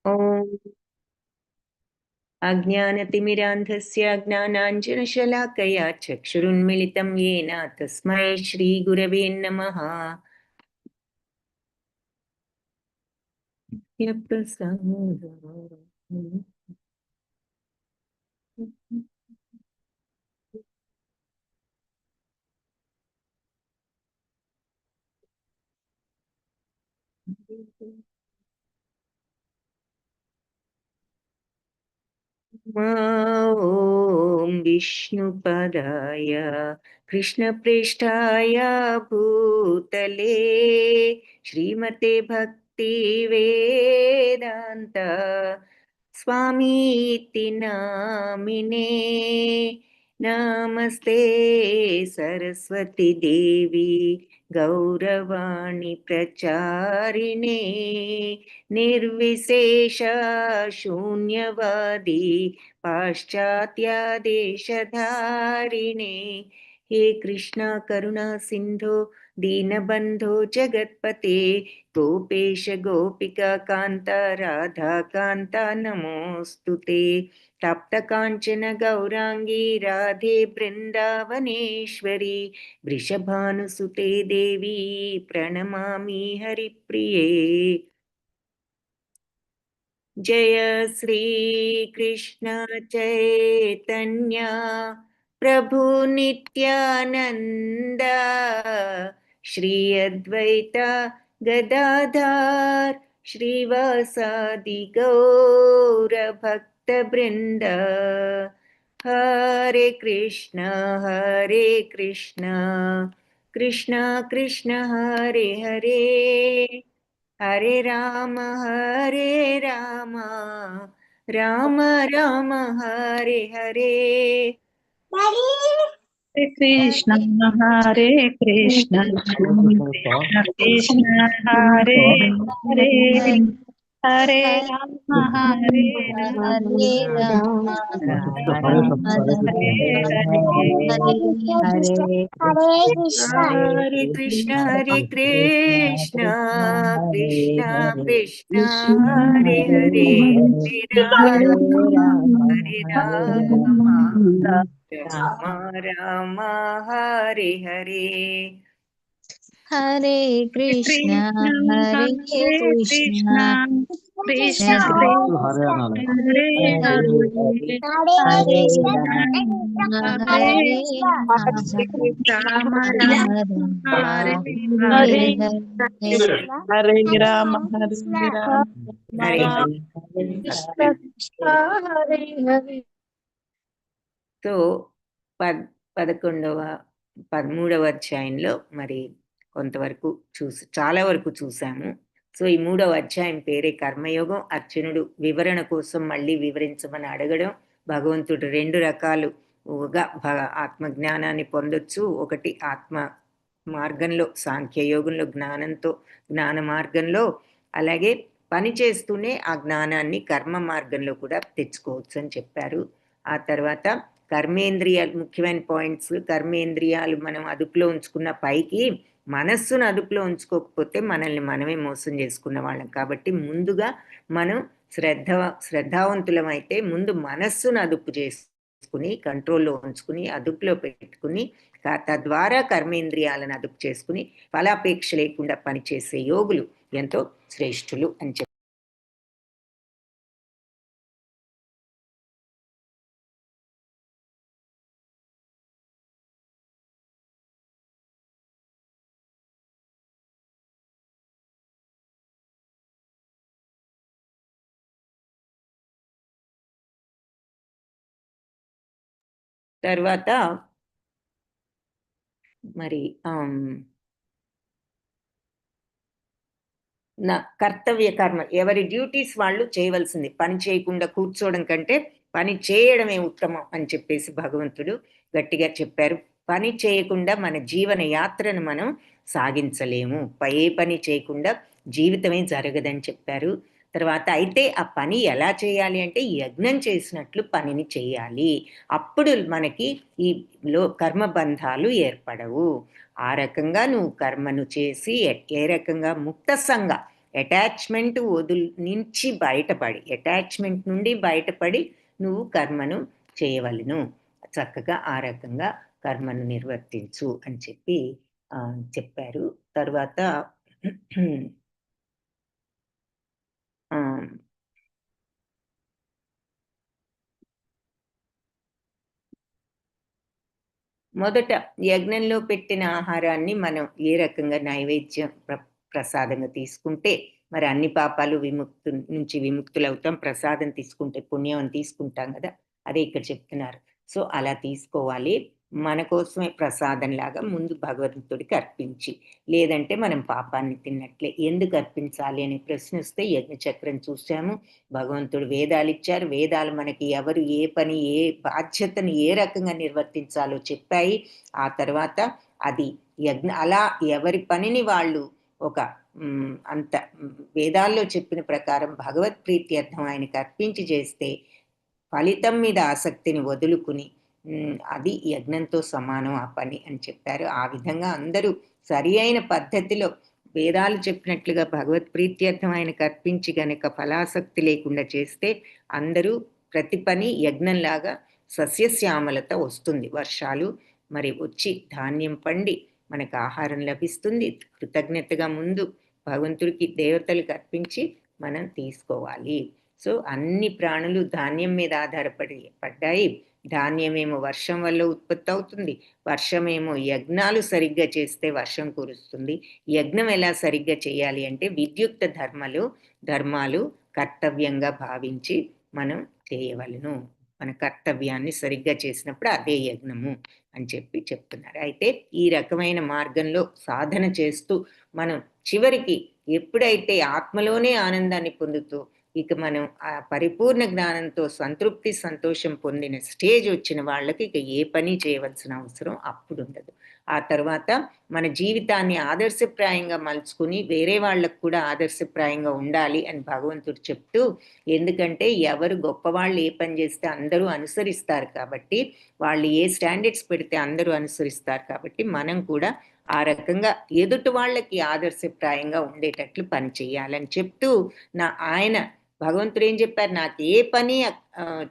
ॐ अज्ञानतिमिरान्धस्य ज्ञानाञ्जनशलाकया चक्षुरुन्मिलितं येन तस्मै श्रीगुरवे नमः। ॐ विष्णुपदाय कृष्णप्रेष्ठाय भूतले श्रीमते भक्तिवेदान्त स्वामीति नामिने नमस्ते सरस्वती देवी गौरवाणी प्रचारिणे निर्विशेष शून्यवादी पाश्चात्यादेशधारिणे हे कृष्ण करुणा सिन्धो दीनबन्धो जगत्पते गोपेश गोपिका कान्त राधा कान्त नमोऽस्तु ते तप्तकाञ्चन गौराङ्गी राधे बृन्दावनेश्वरी वृषभानुसुते देवी प्रणमामि हरिप्रिये। जय श्री कृष्ण चैतन्य प्रभु नित्यानंद श्री अद्वैत गदाधर श्रीवासादि गौर भक्त वृंद हरे कृष्ण कृष्ण कृष्ण हरे हरे हरे राम राम राम हरे हरे। हरे कृष्ण हरे कृष्ण कृष्ण कृष्ण हरे हरे हरे राम हरे राम हरे कृष्ण कृष्ण कृष्ण हरे हरे हरे राम राम हरे हरे। हरे कृष्ण हरे कृष्ण कृष्ण कृष्ण हरे हरे हरे हरे हरे राम राम हरे हरे हरे राम हरे हरे। సో 13వ అధ్యాయంలో మరి కొంతవరకు చాలా వరకు చూసాము. సో ఈ 3వ అధ్యాయం పేరే కర్మయోగం. అర్జునుడు వివరణ కోసం మళ్ళీ వివరించమని అడగడం. భగవంతుడు 2 రకాలుగా ఆత్మజ్ఞానాన్ని పొందొచ్చు. ఒకటి ఆత్మ మార్గంలో సాంఖ్యయోగంలో జ్ఞాన మార్గంలో, అలాగే పని చేస్తూనే ఆ జ్ఞానాన్ని కర్మ మార్గంలో కూడా తెచ్చుకోవచ్చు అని చెప్పారు. ఆ తర్వాత కర్మేంద్రియాలు ముఖ్యమైన పాయింట్స్. కర్మేంద్రియాలు మనం అదుపులో ఉంచుకున్న పైకి మనస్సును అదుపులో ఉంచుకోకపోతే మనల్ని మనమే మోసం చేసుకున్న వాళ్ళం. కాబట్టి ముందుగా మనం శ్రద్ధావంతులం అయితే ముందు మనస్సును అదుపు చేసుకుని కంట్రోల్లో ఉంచుకుని అదుపులో పెట్టుకుని తద్వారా కర్మేంద్రియాలను అదుపు చేసుకుని ఫలాపేక్ష లేకుండా పనిచేసే యోగులు ఎంతో శ్రేష్ఠులు అని చెప్పారు. తర్వాత మరి నా కర్తవ్య కర్మ, ఎవరి డ్యూటీస్ వాళ్ళు చేయవలసింది. పని చేయకుండా కూర్చోవడం కంటే పని చేయడమే ఉత్తమం అని చెప్పేసి భగవంతుడు గట్టిగా చెప్పారు. పని చేయకుండా మన జీవన యాత్రను మనం సాగించలేము. ఏ పని చేయకుండా జీవితమే జరగదని చెప్పారు. తర్వాత అయితే ఆ పని ఎలా చేయాలి అంటే యజ్ఞం చేసినట్లు పనిని చేయాలి. అప్పుడు మనకి ఈ కర్మబంధాలు ఏర్పడవు. ఆ రకంగా నువ్వు కర్మను చేసి ఏ రకంగా ముక్త సంగ అటాచ్మెంట్ నుంచి అటాచ్మెంట్ నుండి బయటపడి నువ్వు కర్మను చేయవలను, చక్కగా ఆ రకంగా కర్మను నిర్వర్తించు అని చెప్పి చెప్పారు. తర్వాత మొదట యజ్ఞంలో పెట్టిన ఆహారాన్ని మనం ఏ రకంగా నైవేద్యం ప్రసాదంగా తీసుకుంటే మరి అన్ని పాపాలు నుంచి విముక్తులవుతాం. ప్రసాదం తీసుకుంటే పుణ్యం అని తీసుకుంటాం కదా, అదే ఇక్కడ చెప్తున్నారు. సో అలా తీసుకోవాలి. మన కోసమే ప్రసాదంలాగా ముందు భగవంతుడికి అర్పించి, లేదంటే మనం పాపాన్ని తిన్నట్లే. ఎందుకు అర్పించాలి అనే ప్రశ్న వస్తే యజ్ఞచక్రం చూసాము. భగవంతుడు వేదాలు ఇచ్చారు. వేదాలు మనకి ఎవరు ఏ పని ఏ బాధ్యతను ఏ రకంగా నిర్వర్తించాలో చెప్పాయి. ఆ తర్వాత అది అలా ఎవరి పనిని వాళ్ళు ఒక అంత వేదాల్లో చెప్పిన ప్రకారం భగవత్ ప్రీత్యర్థం ఆయనకి అర్పించి చేస్తే ఫలితం మీద ఆసక్తిని వదులుకుని అది యజ్ఞంతో సమానం ఆ పని అని చెప్పారు. ఆ విధంగా అందరూ సరి అయిన పద్ధతిలో వేదాలు చెప్పినట్లుగా భగవత్ ప్రీత్యర్థం ఆయనకు అర్పించి గనక ఫలాసక్తి లేకుండా చేస్తే అందరూ ప్రతి పని యజ్ఞంలాగా సస్యశ్యామలత వస్తుంది. వర్షాలు మరి వచ్చి ధాన్యం పండి మనకు ఆహారం లభిస్తుంది. కృతజ్ఞతగా ముందు భగవంతుడికి దేవతలకు అర్పించి మనం తీసుకోవాలి. సో అన్ని ప్రాణులు ధాన్యం మీద పడ్డాయి. ధాన్యమేమో వర్షం వల్ల ఉత్పత్తి అవుతుంది. వర్షమేమో యజ్ఞాలు సరిగ్గా చేస్తే వర్షం కురుస్తుంది. యజ్ఞం ఎలా సరిగ్గా చేయాలి అంటే విద్యుక్త ధర్మాలు కర్తవ్యంగా భావించి మనం చేయవలను. మన కర్తవ్యాన్ని సరిగ్గా చేసినప్పుడు అదే యజ్ఞము అని చెప్తున్నారు. అయితే ఈ రకమైన మార్గంలో సాధన చేస్తూ మనం చివరికి ఎప్పుడైతే ఆత్మలోనే ఆనందాన్ని పొందుతూ ఇక మనం ఆ పరిపూర్ణ జ్ఞానంతో సంతృప్తి సంతోషం పొందిన స్టేజ్ వచ్చిన వాళ్ళకి ఇక ఏ పని చేయవలసిన అవసరం అప్పుడు ఉండదు. ఆ తర్వాత మన జీవితాన్ని ఆదర్శప్రాయంగా మలుచుకుని వేరే వాళ్ళకు కూడా ఆదర్శప్రాయంగా ఉండాలి అని భగవంతుడు చెప్తూ, ఎందుకంటే ఎవరు గొప్పవాళ్ళు ఏ పని చేస్తే అందరూ అనుసరిస్తారు కాబట్టి, వాళ్ళు ఏ స్టాండర్డ్స్ పెడితే అందరూ అనుసరిస్తారు కాబట్టి మనం కూడా ఆ రకంగా ఎదుటి వాళ్ళకి ఆదర్శప్రాయంగా ఉండేటట్లు పని చేయాలని చెప్తూ ఆయన భగవంతుడు ఏం చెప్పారు, నాకు ఏ పని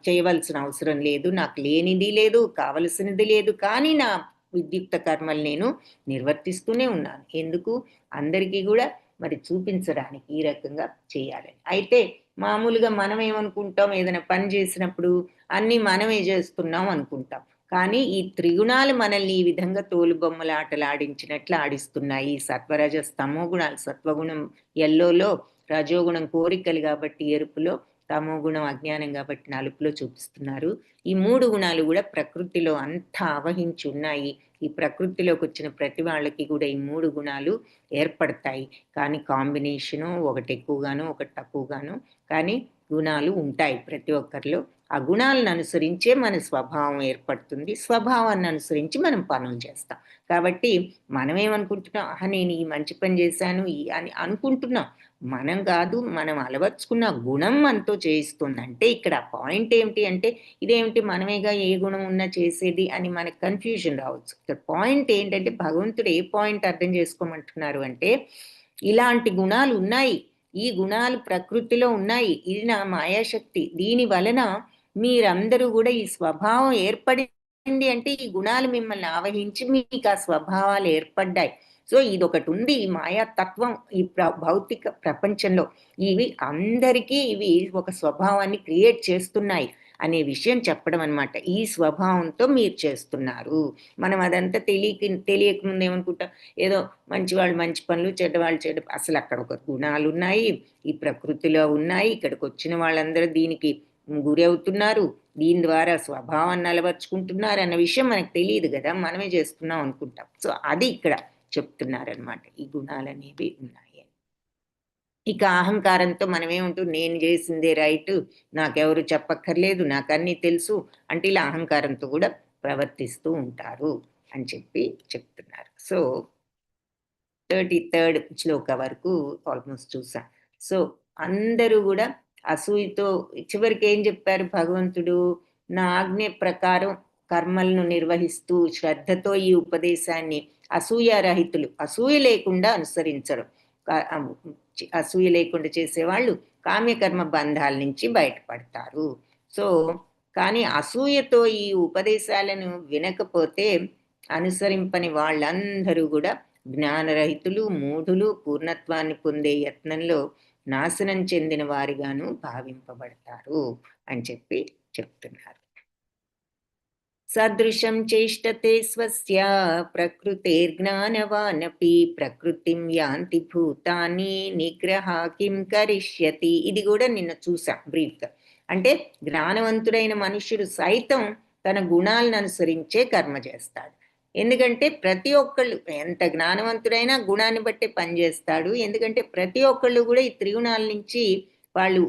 చేయవలసిన అవసరం లేదు, నాకు లేనిది లేదు, కావలసినది లేదు, కానీ నా విద్యుక్త కర్మలు నేను నిర్వర్తిస్తూనే ఉన్నాను. ఎందుకు? అందరికీ కూడా మరి చూపించడానికి ఈ రకంగా చేయాలని. అయితే మామూలుగా మనం ఏమనుకుంటాం, ఏదైనా పని చేసినప్పుడు అన్నీ మనమే చేస్తున్నాం అనుకుంటాం. కానీ ఈ త్రిగుణాలు మనల్ని ఈ విధంగా తోలుబొమ్మల ఆటలు ఆడించినట్లు ఆడిస్తున్నాయి. సత్వరజ స్తమో గుణాలు, సత్వగుణం ఎల్లోలో, రజోగుణం కోరికలు కాబట్టి ఎరుపులో, తమో గుణం అజ్ఞానం కాబట్టి నలుపులో చూపిస్తున్నారు. ఈ 3 గుణాలు కూడా ప్రకృతిలో అంతా ఆవహించి ఉన్నాయి. ఈ ప్రకృతిలోకి వచ్చిన ప్రతి వాళ్ళకి కూడా ఈ 3 గుణాలు ఏర్పడతాయి. కానీ కాంబినేషను ఒకటి ఎక్కువగాను ఒకటి తక్కువగాను కానీ గుణాలు ఉంటాయి ప్రతి ఒక్కరిలో. ఆ గుణాలను అనుసరించే మన స్వభావం ఏర్పడుతుంది. స్వభావాన్ని అనుసరించి మనం పనులు చేస్తాం. కాబట్టి మనం ఏమనుకుంటున్నాం, నేను ఈ మంచి పని చేశాను అని అనుకుంటున్నాం. మనం కాదు, మనం అలవర్చుకున్న గుణం మనతో చేయిస్తుంది. అంటే ఇక్కడ పాయింట్ ఏమిటి అంటే, ఇదేమిటి మనమేగా ఏ గుణం ఉన్నా చేసేది అని మనకు కన్ఫ్యూజన్ రావచ్చు. ఇక్కడ పాయింట్ ఏంటంటే భగవంతుడు ఏ పాయింట్ అర్థం చేసుకోమంటున్నారు అంటే, ఇలాంటి గుణాలు ఉన్నాయి, ఈ గుణాలు ప్రకృతిలో ఉన్నాయి, ఇది నా మాయాశక్తి, దీని వలన మీరందరూ కూడా ఈ స్వభావం ఏర్పడింది అంటే ఈ గుణాలు మిమ్మల్ని ఆవహించి మీకు ఆ స్వభావాలు ఏర్పడ్డాయి. సో ఇదొకటి ఉంది, ఈ మాయాతత్వం ఈ భౌతిక ప్రపంచంలో ఇవి అందరికీ ఇవి ఒక స్వభావాన్ని క్రియేట్ చేస్తున్నాయి అనే విషయం చెప్పడం అనమాట. ఈ స్వభావంతో మీరు చేస్తున్నారు. మనం అదంతా తెలియకముందు ఏమనుకుంటాం, ఏదో మంచివాళ్ళు మంచి పనులు, చెడ్డవాళ్ళు చెడ్డ, అసలు అక్కడ ఒక గుణాలు ఉన్నాయి, ఈ ప్రకృతిలో ఉన్నాయి, ఇక్కడికి వచ్చిన వాళ్ళందరూ దీనికి గురి అవుతున్నారు, దీని ద్వారా స్వభావాన్ని అలవర్చుకుంటున్నారు అన్న విషయం మనకు తెలియదు కదా, మనమే చేస్తున్నాం అనుకుంటాం. సో అది ఇక్కడ చెప్తున్నారనమాట, ఈ గుణాలు అనేవి ఉన్నాయి. ఇక అహంకారంతో మనమేముంటుంది, నేను చేసిందే రైట్, నాకెవరు చెప్పక్కర్లేదు, నాకు అన్నీ తెలుసు అంటే ఇలా అహంకారంతో కూడా ప్రవర్తిస్తూ ఉంటారు అని చెప్తున్నారు. సో 33rd శ్లోక వరకు ఆల్మోస్ట్ చూసాం. సో అందరూ కూడా అసూయతో చివరికి ఏం చెప్పారు భగవంతుడు, నా ఆజ్ఞ ప్రకారం కర్మలను నిర్వహిస్తూ శ్రద్ధతో ఈ ఉపదేశాన్ని అసూయారహితులు, అసూయ లేకుండా అనుసరించడం, అసూయ లేకుండా చేసేవాళ్ళు కామ్యకర్మ బంధాల నుంచి బయటపడతారు. సో కానీ అసూయతో ఈ ఉపదేశాలను వినకపోతే అనుసరింపని వాళ్ళందరూ కూడా జ్ఞానరహితులు, మూఢులు, పూర్ణత్వాన్ని పొందే యత్నంలో నాశనం చెందిన వారిగాను భావింపబడతారు అని చెప్తున్నారు. సదృశం చేష్టతే స్వస్య ప్రకృతేర్జ్ఞానవానపి ప్రకృతిం యాంతి భూతాని నిగ్రహ కిం కరిష్యతి. ఇది కూడా నిన్న చూసాం బ్రీఫ్గా. అంటే జ్ఞానవంతుడైన మనుష్యుడు సైతం తన గుణాలను అనుసరించే కర్మ చేస్తాడు. ఎందుకంటే ప్రతి ఒక్కళ్ళు ఎంత జ్ఞానవంతుడైనా గుణాన్ని బట్టే పనిచేస్తాడు. ఎందుకంటే ప్రతి ఒక్కళ్ళు కూడా ఈ త్రిగుణాల నుంచి వాళ్ళు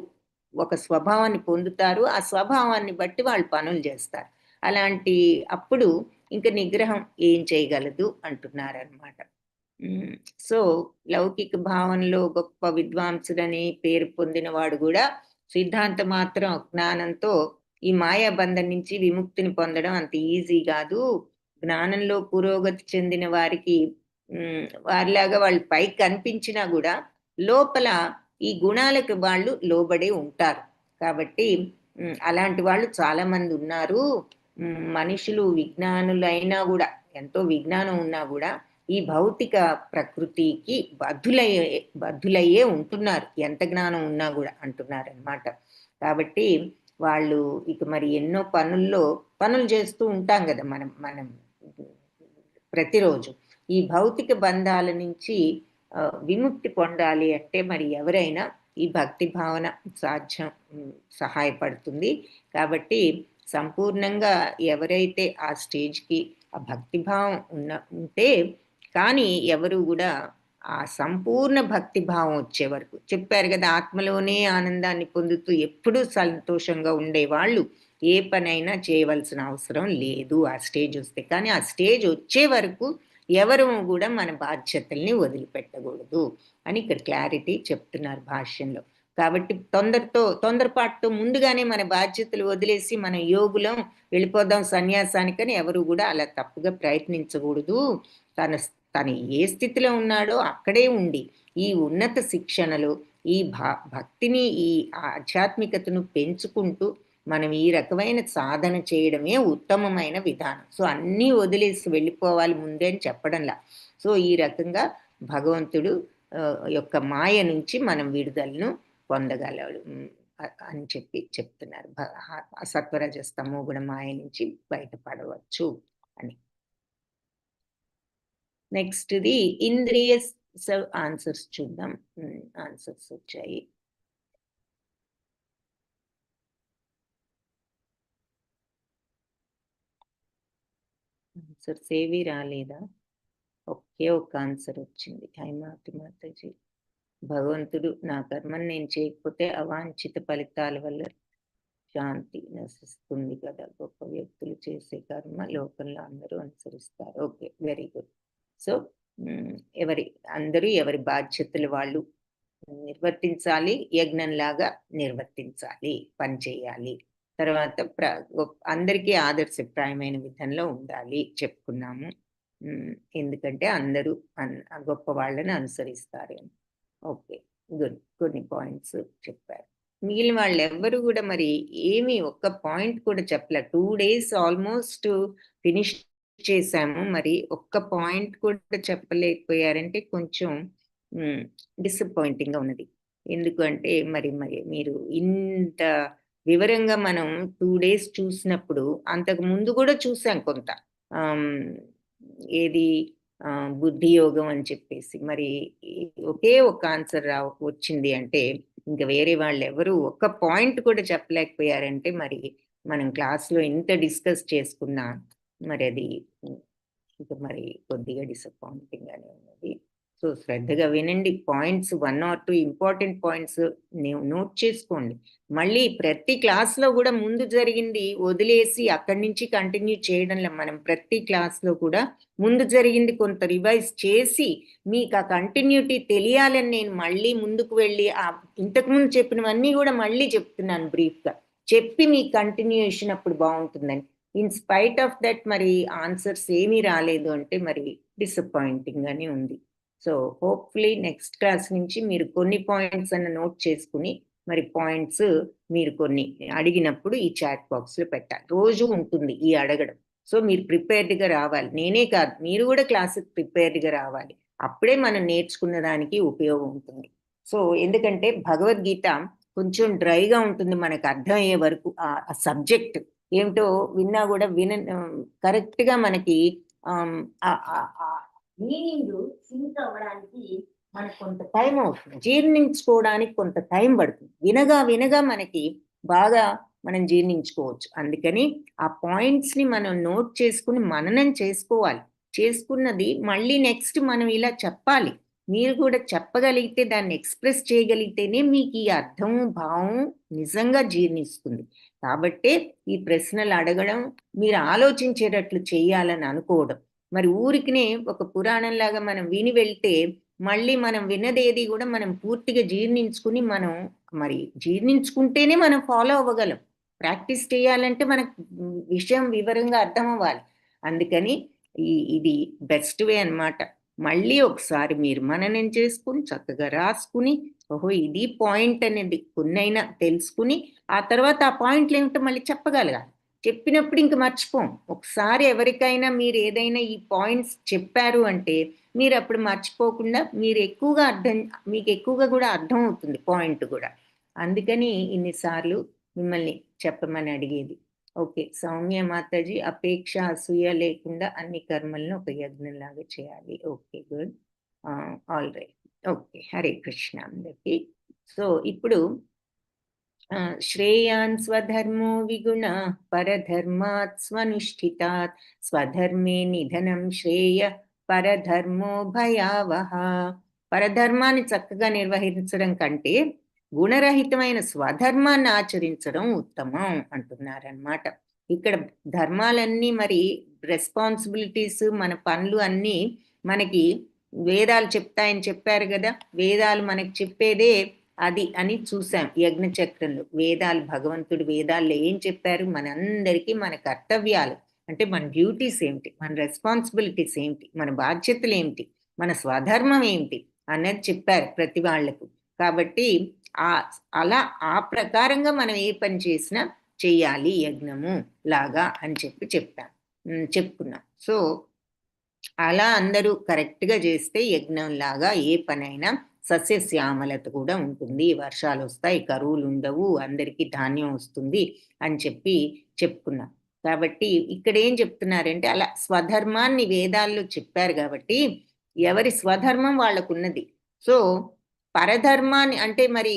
ఒక స్వభావాన్ని పొందుతారు. ఆ స్వభావాన్ని బట్టి వాళ్ళు పనులు చేస్తారు. అలాంటి అప్పుడు ఇంకా నిగ్రహం ఏం చేయగలదు అంటున్నారనమాట. సో లౌకిక భావనలో గొప్ప విద్వాంసుడని పేరు పొందినవాడు కూడా సిద్ధాంత మాత్రం జ్ఞానంతో ఈ మాయాబంధం నుంచి విముక్తిని పొందడం అంత ఈజీ కాదు. జ్ఞానంలో పురోగతి చెందిన వారికి వారిలాగా వాళ్ళు పైకి కనిపించినా కూడా లోపల ఈ గుణాలకు వాళ్ళు లోబడి ఉంటారు. కాబట్టి అలాంటి వాళ్ళు చాలా మంది ఉన్నారు. మనుషులు విజ్ఞానులైనా కూడా, ఎంతో విజ్ఞానం ఉన్నా కూడా ఈ భౌతిక ప్రకృతికి బద్ధులయ్యే ఉంటున్నారు, ఎంత జ్ఞానం ఉన్నా కూడా అంటున్నారనమాట. కాబట్టి వాళ్ళు ఇక మరి ఎన్నో పనులు చేస్తూ ఉంటాం కదా మనం ప్రతిరోజు. ఈ భౌతిక బంధాల నుంచి విముక్తి పొందాలి అంటే మరి ఎవరైనా ఈ భక్తి భావన సహాయపడుతుంది. కాబట్టి సంపూర్ణంగా ఎవరైతే ఆ స్టేజ్కి ఆ భక్తిభావం ఉంటే కానీ ఎవరు కూడా ఆ సంపూర్ణ భక్తిభావం వచ్చే వరకు చెప్పారు కదా, ఆత్మలోనే ఆనందాన్ని పొందుతూ ఎప్పుడూ సంతోషంగా ఉండేవాళ్ళు ఏ పనైనా చేయవలసిన అవసరం లేదు ఆ స్టేజ్ వస్తే. కానీ ఆ స్టేజ్ వచ్చే వరకు ఎవరు కూడా మన బాధ్యతల్ని వదిలిపెట్టకూడదు అని ఇక్కడ క్లారిటీ చెప్తున్నారు భాష్యంలో. కాబట్టి తొందరపాటుతో ముందుగానే మన బాధ్యతలు వదిలేసి మన యోగులం వెళ్ళిపోదాం సన్యాసానికని ఎవరు కూడా అలా తప్పుగా ప్రయత్నించకూడదు. తను ఏ స్థితిలో ఉన్నాడో అక్కడే ఉండి ఈ ఉన్నత శిక్షణలో ఈ భక్తిని ఈ ఆధ్యాత్మికతను పెంచుకుంటూ మనం ఈ రకమైన సాధన చేయడమే ఉత్తమమైన విధానం. సో అన్నీ వదిలేసి వెళ్ళిపోవాలి ముందే అని చెప్పడంలా. సో ఈ రకంగా భగవంతుడు యొక్క మాయ నుంచి మనం విడుదలను పొందగలడు అని చెప్తున్నారు. సత్వరజస్తమో గుణ మాయ నుంచి బయటపడవచ్చు అని. నెక్స్ట్ది ఇంద్రియ ఆన్సర్స్ చూద్దాం. ఆన్సర్స్ వచ్చాయి. ఆన్సర్స్ ఏవి రాలేదా? ఒకే ఒక ఆన్సర్ వచ్చింది. హైమావతి మాతాజీ, భగవంతుడు నా కర్మను నేను చేయకపోతే అవాంఛిత ఫలితాల వల్ల శాంతి నశిస్తుంది కదా, గొప్ప వ్యక్తులు చేసే కర్మ లోకంలో అందరూ అనుసరిస్తారు. Okay, very good. సో అందరూ ఎవరి బాధ్యతలు వాళ్ళు నిర్వర్తించాలి, యజ్ఞంలాగా నిర్వర్తించాలి, పని చేయాలి. తర్వాత అందరికీ ఆదర్శప్రాయమైన విధంలో ఉండాలి చెప్పుకున్నాము. ఎందుకంటే అందరూ గొప్ప వాళ్ళని అనుసరిస్తారు. Okay, good. కొన్ని పాయింట్స్ చెప్పారు. మిగిలిన వాళ్ళు ఎవ్వరు కూడా మరి ఏమి ఒక్క పాయింట్ కూడా చెప్పలే. 2 days ఆల్మోస్ట్ ఫినిష్ చేశాము, మరి ఒక్క పాయింట్ కూడా చెప్పలేకపోయారంటే కొంచెం డిసప్పాయింటింగ్గా ఉన్నది. ఎందుకంటే మరి మీరు ఇంత వివరంగా మనం 2 days చూసినప్పుడు అంతకు ముందు కూడా చూసాం కొంత, ఏది బుద్ధి యోగం అని చెప్పేసి. మరి ఒకే ఒక ఆన్సర్ వచ్చింది అంటే ఇంకా వేరే వాళ్ళు ఎవరు ఒక్క పాయింట్ కూడా చెప్పలేకపోయారంటే మరి మనం క్లాస్లో ఇంత డిస్కస్ చేసుకున్నా మరి అది ఇంకా మరి కొద్దిగా డిసప్పాయింటింగ్ గానే ఉన్నది. సో శ్రద్ధగా వినండి. Points 1 or 2 important points note చేసుకోండి. మళ్ళీ ప్రతి క్లాస్లో కూడా ముందు జరిగింది వదిలేసి అక్కడి నుంచి కంటిన్యూ చేయడంలో మనం ప్రతి క్లాస్లో కూడా ముందు జరిగింది కొంత రివైజ్ చేసి మీకు ఆ కంటిన్యూటీ తెలియాలని నేను మళ్ళీ ముందుకు వెళ్ళి ఇంతకుముందు చెప్పినవన్నీ కూడా మళ్ళీ చెప్తున్నాను బ్రీఫ్గా చెప్పి మీ కంటిన్యూషన్ అప్పుడు బాగుంటుందని. ఇన్ స్పైట్ ఆఫ్ దట్ మరి ఆన్సర్స్ ఏమీ రాలేదు అంటే మరి డిసప్పాయింటింగ్ గానే ఉంది. సో హోప్ఫుల్లీ నెక్స్ట్ క్లాస్ నుంచి మీరు కొన్ని పాయింట్స్ అన్న నోట్ చేసుకుని మరి పాయింట్స్ మీరు కొన్ని అడిగినప్పుడు ఈ చాట్ బాక్స్లో పెట్టాలి. రోజు ఉంటుంది ఈ అడగడం. సో మీరు ప్రిపేర్డ్గా రావాలి. నేనే కాదు, మీరు కూడా క్లాసుకి ప్రిపేర్డ్గా రావాలి. అప్పుడే మనం నేర్చుకున్న దానికి ఉపయోగం ఉంటుంది. సో ఎందుకంటే భగవద్గీత కొంచెం డ్రైగా ఉంటుంది మనకు అర్థమయ్యే వరకు. ఆ సబ్జెక్ట్ ఏమిటో విన్నా కూడా కరెక్ట్గా మనకి మీనింగ్ సింక్ అవ్వడానికి మనకు కొంత టైం అవుతుంది. జీర్ణించుకోవడానికి కొంత టైం పడుతుంది. వినగా మనకి బాగా మనం జీర్ణించుకోవచ్చు. అందుకని ఆ పాయింట్స్ని మనం నోట్ చేసుకుని మననం చేసుకోవాలి. చేసుకున్నది మళ్ళీ నెక్స్ట్ మనం ఇలా చెప్పాలి. మీరు కూడా చెప్పగలిగితే, దాన్ని ఎక్స్ప్రెస్ చేయగలిగితేనే మీకు ఈ అర్థం భావం నిజంగా జీర్ణిస్తుంది. కాబట్టే ఈ ప్రశ్నలు అడగడం, మీరు ఆలోచించేటట్లు చేయాలని అనుకోవడం. మరి ఊరికినే ఒక పురాణంలాగా మనం విని వెళ్తే మళ్ళీ మనం విన్నదేది కూడా మనం పూర్తిగా జీర్ణించుకుని మనం మరి జీర్ణించుకుంటేనే మనం ఫాలో అవ్వగలం. ప్రాక్టీస్ చేయాలంటే మనకు విషయం వివరంగా అర్థం అవ్వాలి. అందుకని ఇది బెస్ట్ వే అన్నమాట. మళ్ళీ ఒకసారి మీరు మననం చేసుకుని చక్కగా రాసుకుని, ఓహో ఇది పాయింట్ అనేది కొన్నైనా తెలుసుకుని, ఆ తర్వాత ఆ పాయింట్లు ఏమిటో మళ్ళీ చెప్పగలగాలి. చెప్పినప్పుడు ఇంక మర్చిపోం. ఒకసారి ఎవరికైనా మీరు ఏదైనా ఈ పాయింట్స్ చెప్పారు అంటే మీరు అప్పుడు మర్చిపోకుండా మీరు ఎక్కువగా మీకు ఎక్కువగా కూడా అర్థం అవుతుంది పాయింట్ కూడా. అందుకని ఇన్నిసార్లు మిమ్మల్ని చెప్పమని అడిగేది. ఓకే, సౌమ్య మాతాజీ, అపేక్ష అసూయ లేకుండా అన్ని కర్మలను ఒక యజ్ఞంలాగా చేయాలి. Okay, good, all right. Okay, Hare Krishna అందరికి. సో ఇప్పుడు శ్రేయాన్ స్వధర్మో విగుణ పరధర్మాత్ స్వనుష్ఠితాత్ స్వధర్మే నిధనం శ్రేయ పరధర్మో భయావహ. పరధర్మాన్ని చక్కగా నిర్వహించడం కంటే గుణరహితమైన స్వధర్మాన్ని ఆచరించడం ఉత్తమం అంటున్నారనమాట. ఇక్కడ ధర్మాలన్నీ మరి రెస్పాన్సిబిలిటీస్, మన పనులు అన్నీ మనకి వేదాలు చెప్తాయని చెప్పారు కదా. వేదాలు మనకి చెప్పేదే అది అని చూసాం యజ్ఞచక్రంలో. వేదాలు, భగవంతుడు వేదాల్లో ఏం చెప్పారు, మనందరికీ మన కర్తవ్యాలు అంటే మన డ్యూటీస్ ఏమిటి, మన రెస్పాన్సిబిలిటీస్ ఏమిటి, మన బాధ్యతలు ఏమిటి, మన స్వధర్మం ఏమిటి అన్నది చెప్పారు ప్రతి వాళ్లకు. కాబట్టి అలా ఆ ప్రకారంగా మనం ఏ పని చేసినా చెయ్యాలి యజ్ఞము లాగా అని చెప్పుకున్నాం. సో అలా అందరూ కరెక్ట్గా చేస్తే యజ్ఞం లాగా ఏ పనైనా సస్యశ్యామలత కూడా ఉంటుంది. వర్షాలు వస్తాయి, కరువులు ఉండవు, అందరికీ ధాన్యం వస్తుంది అని చెప్పుకున్నాం. కాబట్టి ఇక్కడ ఏం చెప్తున్నారంటే అలా స్వధర్మాన్ని వేదాల్లో చెప్పారు కాబట్టి ఎవరి స్వధర్మం వాళ్ళకున్నది. సో పరధర్మాన్ని అంటే మరి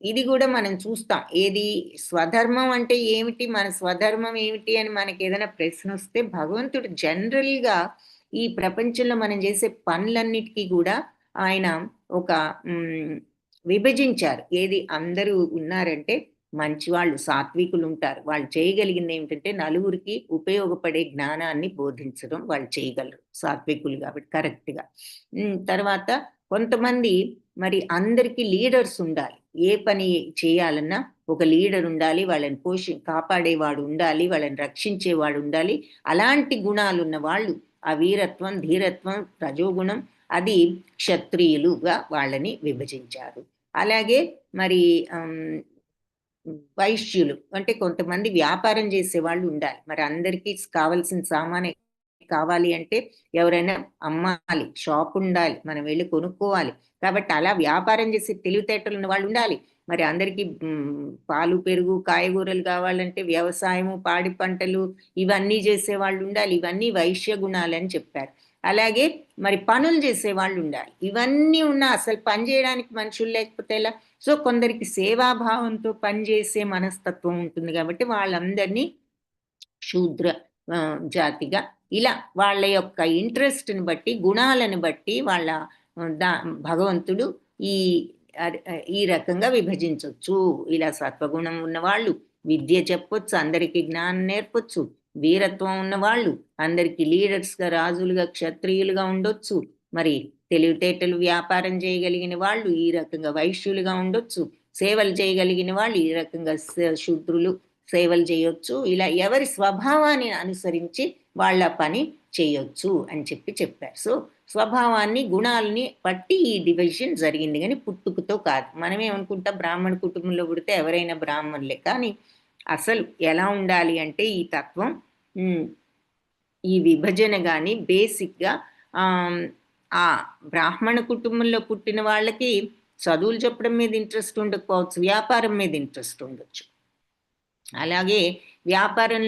ఇది కూడా మనం చూస్తాం. ఏది స్వధర్మం అంటే ఏమిటి, మన స్వధర్మం ఏమిటి అని మనకి ఏదైనా ప్రశ్న వస్తే భగవంతుడు జనరల్గా ఈ ప్రపంచంలో మనం చేసే పనులన్నిటికీ కూడా ఆయన ఒక విభజించారు. ఏది అందరూ ఉన్నారంటే మంచివాళ్ళు, సాత్వికులు ఉంటారు. వాళ్ళు చేయగలిగింది ఏమిటంటే నలుగురికి ఉపయోగపడే జ్ఞానాన్ని బోధించడం వాళ్ళు చేయగలరు, సాత్వికులు కాబట్టి కరెక్ట్గా. తర్వాత కొంతమంది మరి అందరికీ లీడర్స్ ఉండాలి. ఏ పని చేయాలన్నా ఒక లీడర్ ఉండాలి, వాళ్ళని కాపాడేవాడు ఉండాలి, వాళ్ళని రక్షించేవాడు ఉండాలి. అలాంటి గుణాలు ఉన్న వాళ్ళు, ఆ వీరత్వం, ధీరత్వం, రజోగుణం, అది క్షత్రియులుగా వాళ్ళని విభజించారు. అలాగే మరి వైశ్యులు అంటే కొంతమంది వ్యాపారం చేసే వాళ్ళు ఉండాలి. మరి అందరికీ కావాల్సిన సామానే కావాలి అంటే ఎవరైనా అమ్మాలి, షాప్ ఉండాలి, మనం వెళ్ళి కొనుక్కోవాలి. కాబట్టి అలా వ్యాపారం చేసి తెలివితేటలు ఉన్న వాళ్ళు ఉండాలి. మరి అందరికీ పాలు, పెరుగు, కాయగూరలు కావాలంటే వ్యవసాయము, పాడి పంటలు ఇవన్నీ చేసే వాళ్ళు ఉండాలి. ఇవన్నీ వైశ్య గుణాలని చెప్పారు. అలాగే మరి పనులు చేసే వాళ్ళు ఉండాలి. ఇవన్నీ ఉన్నా అసలు పని చేయడానికి మనుషులు లేకపోతే ఎలా? సో కొందరికి సేవాభావంతో పనిచేసే మనస్తత్వం ఉంటుంది కాబట్టి వాళ్ళందరినీ శూద్ర జాతిగా ఇలా వాళ్ళ యొక్క ఇంట్రెస్ట్ని బట్టి, గుణాలను బట్టి వాళ్ళ భగవంతుడు ఈ రకంగా విభజించవచ్చు. ఇలా సత్వగుణం ఉన్నవాళ్ళు విద్య చెప్పొచ్చు, అందరికీ జ్ఞానం నేర్పొచ్చు. వీరత్వం ఉన్నవాళ్ళు అందరికీ లీడర్స్గా, రాజులుగా, క్షత్రియులుగా ఉండొచ్చు. మరి తెలివితేటలు వ్యాపారం చేయగలిగిన వాళ్ళు ఈ రకంగా వైశ్యులుగా ఉండొచ్చు. సేవలు చేయగలిగిన వాళ్ళు ఈ రకంగా శూద్రులు సేవలు చేయొచ్చు. ఇలా ఎవరి స్వభావాన్ని అనుసరించి వాళ్ళ పని చేయొచ్చు అని చెప్పారు. సో స్వభావాన్ని గుణాలని బట్టి ఈ డివిజన్ జరిగింది కానీ పుట్టుకతో కాదు. మనమేమనుకుంటాం బ్రాహ్మణ కుటుంబంలో పుడితే ఎవరైనా బ్రాహ్మణులే, కానీ అసలు ఎలా ఉండాలి అంటే ఈ తత్వం ఈ విభజన కానీ బేసిక్గా ఆ బ్రాహ్మణ కుటుంబంలో పుట్టిన వాళ్ళకి చదువులు చెప్పడం మీద ఇంట్రెస్ట్ ఉండకపోవచ్చు, వ్యాపారం మీద ఇంట్రెస్ట్ ఉండొచ్చు. అలాగే వ్యాపారం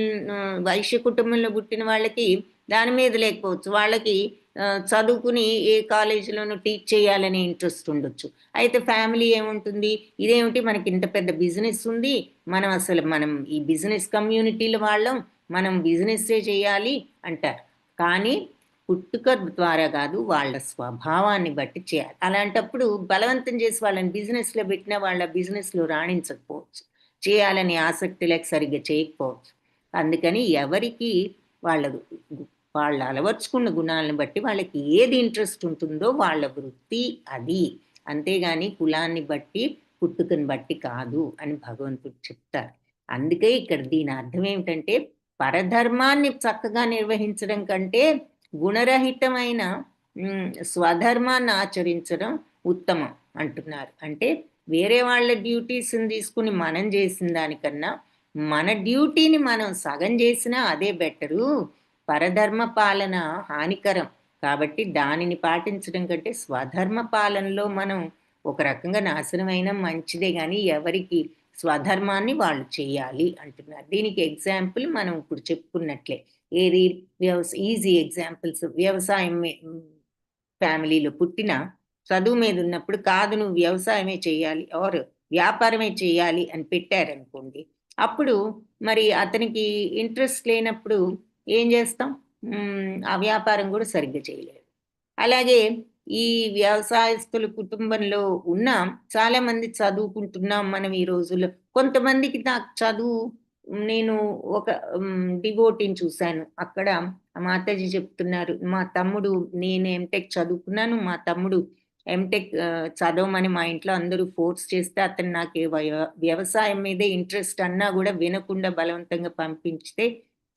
వైశ్య కుటుంబంలో పుట్టిన వాళ్ళకి దాని మీద లేకపోవచ్చు, వాళ్ళకి చదువుకుని ఏ కాలేజీలోనూ టీచ్ చేయాలనే ఇంట్రెస్ట్ ఉండొచ్చు. అయితే ఫ్యామిలీ ఏముంటుంది, ఇదేమిటి మనకి ఇంత పెద్ద బిజినెస్ ఉంది, మనం ఈ బిజినెస్ కమ్యూనిటీల వాళ్ళం, మనం బిజినెస్సే చేయాలి అంటారు. కానీ పుట్టుక ద్వారా కాదు, వాళ్ళ స్వభావాన్ని బట్టి చేయాలి. అలాంటప్పుడు బలవంతం చేసి వాళ్ళని బిజినెస్లో పెట్టినా వాళ్ళ బిజినెస్లో రాణించకపోవచ్చు, చేయాలని ఆసక్తి లేక సరిగ్గా చేయకపోవచ్చు. అందుకని ఎవరికి వాళ్ళు అలవర్చుకున్న గుణాలను బట్టి వాళ్ళకి ఏది ఇంట్రెస్ట్ ఉంటుందో వాళ్ళ వృత్తి అది, అంతేగాని కులాన్ని బట్టి పుట్టుకని బట్టి కాదు అని భగవంతుడు చెప్తారు. అందుకే ఇక్కడ దీని అర్థం ఏమిటంటే పరధర్మాన్ని చక్కగా నిర్వహించడం కంటే గుణరహితమైన స్వధర్మాన్ని ఆచరించడం ఉత్తమం అంటున్నారు. అంటే వేరే వాళ్ళ డ్యూటీస్ని తీసుకుని మనం చేసిన దానికన్నా మన డ్యూటీని మనం సగం చేసినా అదే బెటరు. పరధర్మ పాలన హానికరం కాబట్టి దానిని పాటించడం కంటే స్వధర్మ పాలనలో మనం ఒక రకంగా నాశనమైన మంచిదే, కానీ ఎవరికి స్వధర్మాన్ని వాళ్ళు చేయాలి అంటున్నారు. దీనికి ఎగ్జాంపుల్ మనం ఇప్పుడు చెప్పుకున్నట్లే, ఏది ఈజీ ఎగ్జాంపుల్స్. వ్యవసాయం ఫ్యామిలీలో పుట్టిన చదువు మీద ఉన్నప్పుడు కాదు నువ్వు వ్యవసాయమే చేయాలి ఆర్ వ్యాపారమే చేయాలి అని పెట్టారనుకోండి, అప్పుడు మరి అతనికి ఇంట్రెస్ట్ లేనప్పుడు ఏం చేస్తాం, ఆ వ్యాపారం కూడా సరిగ్గా చేయలేదు. అలాగే ఈ వ్యవసాయస్తుల కుటుంబంలో ఉన్న చాలామంది చదువుకుంటున్నాం మనం ఈ రోజుల్లో. కొంతమందికి నాకు చదువు, నేను ఒక డివోటీని చూశాను, అక్కడ మాతాజీ చెప్తున్నారు, మా తమ్ముడు, నేను ఎంటెక్ చదువుకున్నాను, మా తమ్ముడు ఎంటెక్ చదవమని మా ఇంట్లో అందరూ ఫోర్స్ చేస్తే అతను నాకు వ్యవసాయం మీదే ఇంట్రెస్ట్ అన్నా కూడా వినకుండా బలవంతంగా పంపించితే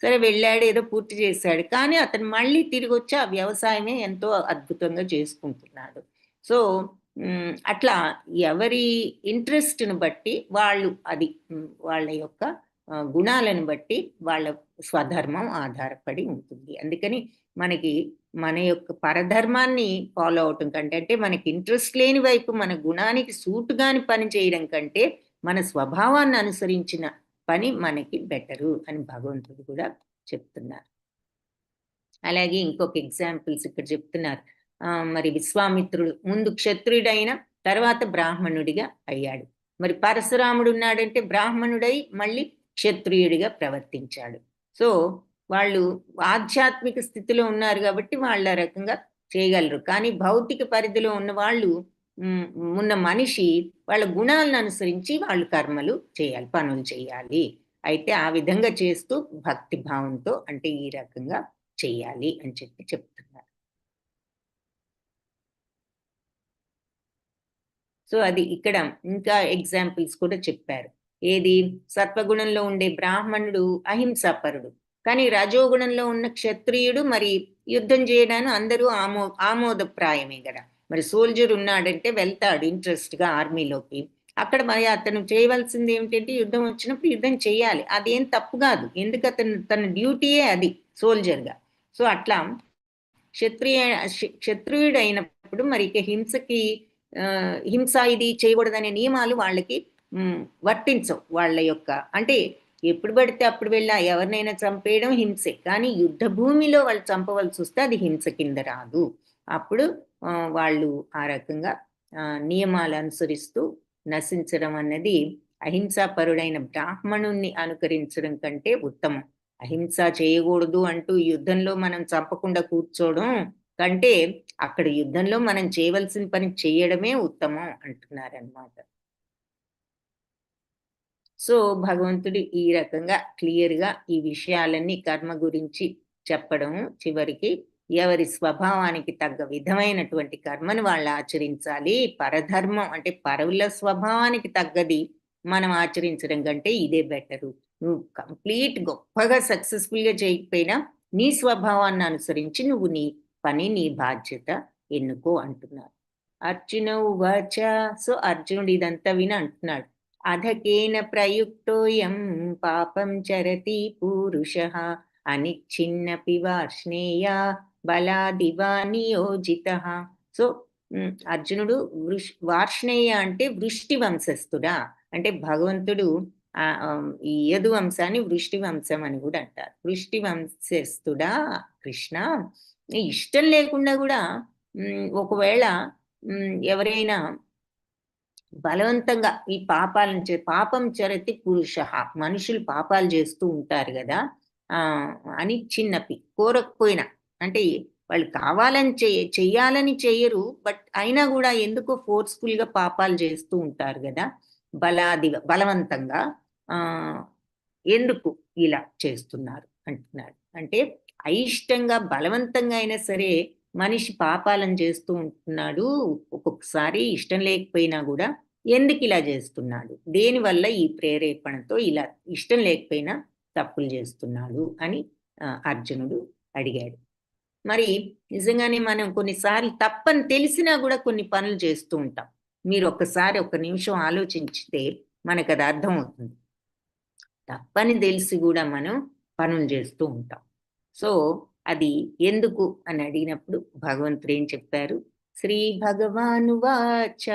సరే వెళ్ళాడు, ఏదో పూర్తి చేశాడు, కానీ అతను మళ్ళీ తిరిగి వచ్చి ఆ వ్యవసాయమే ఎంతో అద్భుతంగా చేసుకుంటున్నాడు. సో అట్లా ఎవరి ఇంట్రెస్ట్ని బట్టి వాళ్ళు అది వాళ్ళ యొక్క గుణాలను బట్టి వాళ్ళ స్వధర్మం ఆధారపడి ఉంటుంది. అందుకని మనకి మన యొక్క పరధర్మాన్ని ఫాలో అవటం కంటే, అంటే మనకి ఇంట్రెస్ట్ లేని వైపు మన గుణానికి సూటుగాని పని చేయడం కంటే మన స్వభావాన్ని అనుసరించిన పని మనకి బెటరు అని భగవంతుడు కూడా చెప్తున్నారు. అలాగే ఇంకొక ఎగ్జాంపుల్స్ ఇక్కడ చెప్తున్నారు. మరి విశ్వామిత్రుడు ముందు క్షత్రుడైన తర్వాత బ్రాహ్మణుడిగా అయ్యాడు. మరి పరశురాముడు ఉన్నాడంటే బ్రాహ్మణుడై మళ్ళీ క్షత్రియుడిగా ప్రవర్తించాడు. సో వాళ్ళు ఆధ్యాత్మిక స్థితిలో ఉన్నారు కాబట్టి వాళ్ళ రకంగా చేయగలరు. కానీ భౌతిక పరిధిలో ఉన్న వాళ్ళు ఉన్న మనిషి వాళ్ళ గుణాలను అనుసరించి వాళ్ళు కర్మలు చేయాలి, పనులు చేయాలి. అయితే ఆ విధంగా చేస్తూ భక్తి భావంతో అంటే ఈ రకంగా చెయ్యాలి అని చెప్తున్నారు. సో అది ఇక్కడ ఇంకా ఎగ్జాంపుల్స్ కూడా చెప్పారు. ఏది, సత్వగుణంలో ఉండే బ్రాహ్మణుడు అహింసాపరుడు, కానీ రజోగుణంలో ఉన్న క్షత్రియుడు మరి యుద్ధం చేయడానికి అందరూ ఆమోదప్రాయమే కదా. మరి సోల్జర్ ఉన్నాడంటే వెళ్తాడు ఇంట్రెస్ట్గా ఆర్మీలోకి, అక్కడ మరి అతను చేయవలసింది ఏమిటంటే యుద్ధం వచ్చినప్పుడు యుద్ధం చేయాలి, అదేం తప్పు కాదు, ఎందుకు తన డ్యూటీయే అది సోల్జర్గా. సో అట్లా క్షత్రియుడు అయినప్పుడు మరి ఇక హింస ఇది చేయకూడదనే నియమాలు వాళ్ళకి వర్తించవు. వాళ్ళ యొక్క అంటే ఎప్పుడు పడితే అప్పుడు వెళ్ళా ఎవరినైనా చంపేయడం హింసే, కానీ యుద్ధ భూమిలో వాళ్ళు చంపవలసి వస్తే అది హింస కింద రాదు. అప్పుడు వాళ్ళు ఆ రకంగా నియమాలు అనుసరిస్తూ నశించడం అన్నది అహింసాపరుడైన బ్రాహ్మణుణ్ణి అనుకరించడం కంటే ఉత్తమం. అహింస చేయకూడదు అంటూ యుద్ధంలో మనం చంపకుండా కూర్చోవడం కంటే అక్కడ యుద్ధంలో మనం చేయవలసిన పని చేయడమే ఉత్తమం అంటున్నారన్నమాట. సో భగవంతుడు ఈ రకంగా క్లియర్గా ఈ విషయాలన్నీ కర్మ గురించి చెప్పడం, చివరికి ఎవరి స్వభావానికి తగ్గ విధమైనటువంటి కర్మను వాళ్ళు ఆచరించాలి. పరధర్మం అంటే పరుల స్వభావానికి తగ్గది మనం ఆచరించడం కంటే ఇదే బెటరు. నువ్వు కంప్లీట్ గొప్పగా సక్సెస్ఫుల్గా చేయకపోయినా నీ స్వభావాన్ని అనుసరించి నువ్వు నీ పని నీ బాధ్యత ఎన్నుకో అంటున్నారు. అర్జున ఉవాచ. సో అర్జునుడు ఇదంతా విని అంటున్నాడు, అధకేన ప్రయుక్తోయం పాపం చరతి పూరుషః అనిచ్ఛిన్నపి వార్ష్ణేయ బలాదివా నియోజితః. సో అర్జునుడు వార్ష్ణేయ అంటే వృష్టి వంశస్థుడా, అంటే భగవంతుడు ఈ యదు వంశాన్ని వృష్టి వంశం అని కూడా అంటారు. వృష్టి వంశస్థుడా కృష్ణ, ఇష్టం లేకుండా కూడా ఒకవేళ ఎవరైనా బలవంతంగా ఈ పాపాలను పాపం చరతి పురుష, మనుషులు పాపాలు చేస్తూ ఉంటారు కదా, అని చిన్నపి కోరకపోయినా, అంటే వాళ్ళు కావాలని చెయ్యాలని చెయ్యరు, బట్ అయినా కూడా ఎందుకో ఫోర్స్ఫుల్ గా పాపాలు చేస్తూ ఉంటారు కదా, బలవంతంగా ఎందుకు ఇలా చేస్తున్నారు అంటున్నాడు. అంటే అయిష్టంగా బలవంతంగా అయినా సరే మనిషి పాపాలను చేస్తూ ఉంటున్నాడు, ఒక్కొక్కసారి ఇష్టం లేకపోయినా కూడా ఎందుకు ఇలా చేస్తున్నాడు, దేనివల్ల ఈ ప్రేరేపణతో ఇలా ఇష్టం లేకపోయినా తప్పులు చేస్తున్నాడు అని అర్జునుడు అడిగాడు. మరి నిజంగానే మనం కొన్నిసార్లు తప్పని తెలిసినా కూడా కొన్ని పనులు చేస్తూ ఉంటాం. మీరు ఒక్కసారి ఒక నిమిషం ఆలోచించితే మనకు అది అర్థం అవుతుంది. తప్పని తెలిసి కూడా మనం పనులు చేస్తూ ఉంటాం. సో అది ఎందుకు అని అడిగినప్పుడు భగవంతుడు ఏం చెప్పారు, శ్రీ భగవానువాచ.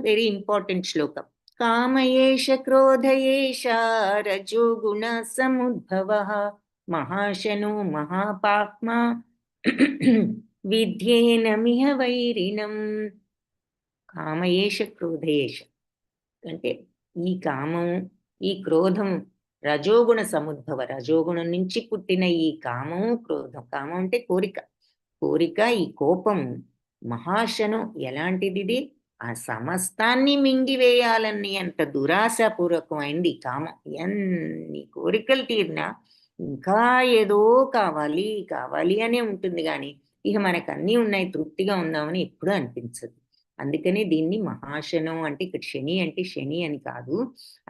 వెరీ ఇంపార్టెంట్ శ్లోకం. కామయేష క్రోధయేష రజోగుణ సముద్భవః మహాశనో మహాపాప్మా విద్యేనమిహ వైరిణం. కామయేష క్రోధయేష అంటే ఈ కామం ఈ క్రోధం రజోగుణ సముద్భవ, రజోగుణం నుంచి పుట్టిన ఈ కామము క్రోధం. కామం అంటే కోరిక, ఈ కోపం మహాశనం ఎలాంటిది, ఇది ఆ సమస్తాన్ని మింగివేయాలని అంత దురాశాపూర్వకమైంది కామం. ఎన్ని కోరికలు తీరినా ఇంకా ఏదో కావాలి కావాలి అనే ఉంటుంది, కానీ ఇక మనకు అన్నీ ఉన్నాయి తృప్తిగా ఉందామని ఎప్పుడూ అనిపించదు. అందుకనే దీన్ని మహాశనం అంటే ఇక్కడ శని అంటే శని అని కాదు,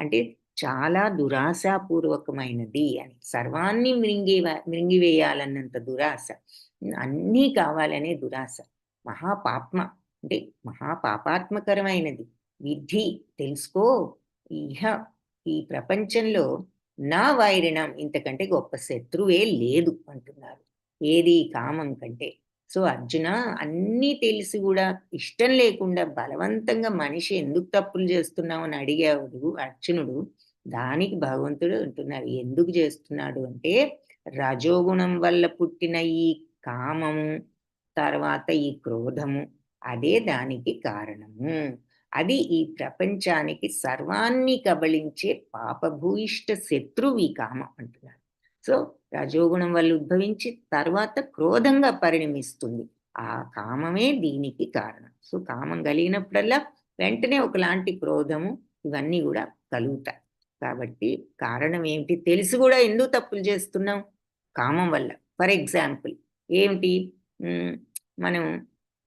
అంటే చాలా దురాశాపూర్వకమైనది అని, సర్వాన్ని మింగివేయాలన్నంత దురాశ, అన్నీ కావాలనే దురాశ. మహాపాప్మ అంటే మహాపాపాత్మకరమైనది. విద్ధి తెలుసుకో, ఇహ ఈ ప్రపంచంలో నా వైరిణం, ఇంతకంటే గొప్ప శత్రువే లేదు అంటున్నారు. ఏది కామం కంటే. సో అర్జున, అన్నీ తెలిసి కూడా ఇష్టం లేకుండా బలవంతంగా మనిషి ఎందుకు తప్పులు చేస్తున్నావు అని అడిగాడు అర్జునుడు. దానికి భగవంతుడు అంటున్నారు ఎందుకు చేస్తున్నాడు అంటే, రజోగుణం వల్ల పుట్టిన ఈ కామము తర్వాత ఈ క్రోధము అదే దానికి కారణము. అది ఈ ప్రపంచానికి సర్వాన్ని కబళించే పాపభూయిష్ట శత్రువు ఈ కామం అంటున్నారు. సో రజోగుణం వల్ల ఉద్భవించి తర్వాత క్రోధంగా పరిణమిస్తుంది. ఆ కామమే దీనికి కారణం. సో కామం కలిగినప్పుడల్లా వెంటనే ఒకలాంటి క్రోధము ఇవన్నీ కూడా కలుగుతాయి. కాబట్టి కారణం ఏమిటి, తెలిసి కూడా ఎందుకు తప్పులు చేస్తున్నాం, కామం వల్ల. ఫర్ ఎగ్జాంపుల్ ఏమిటి, మనం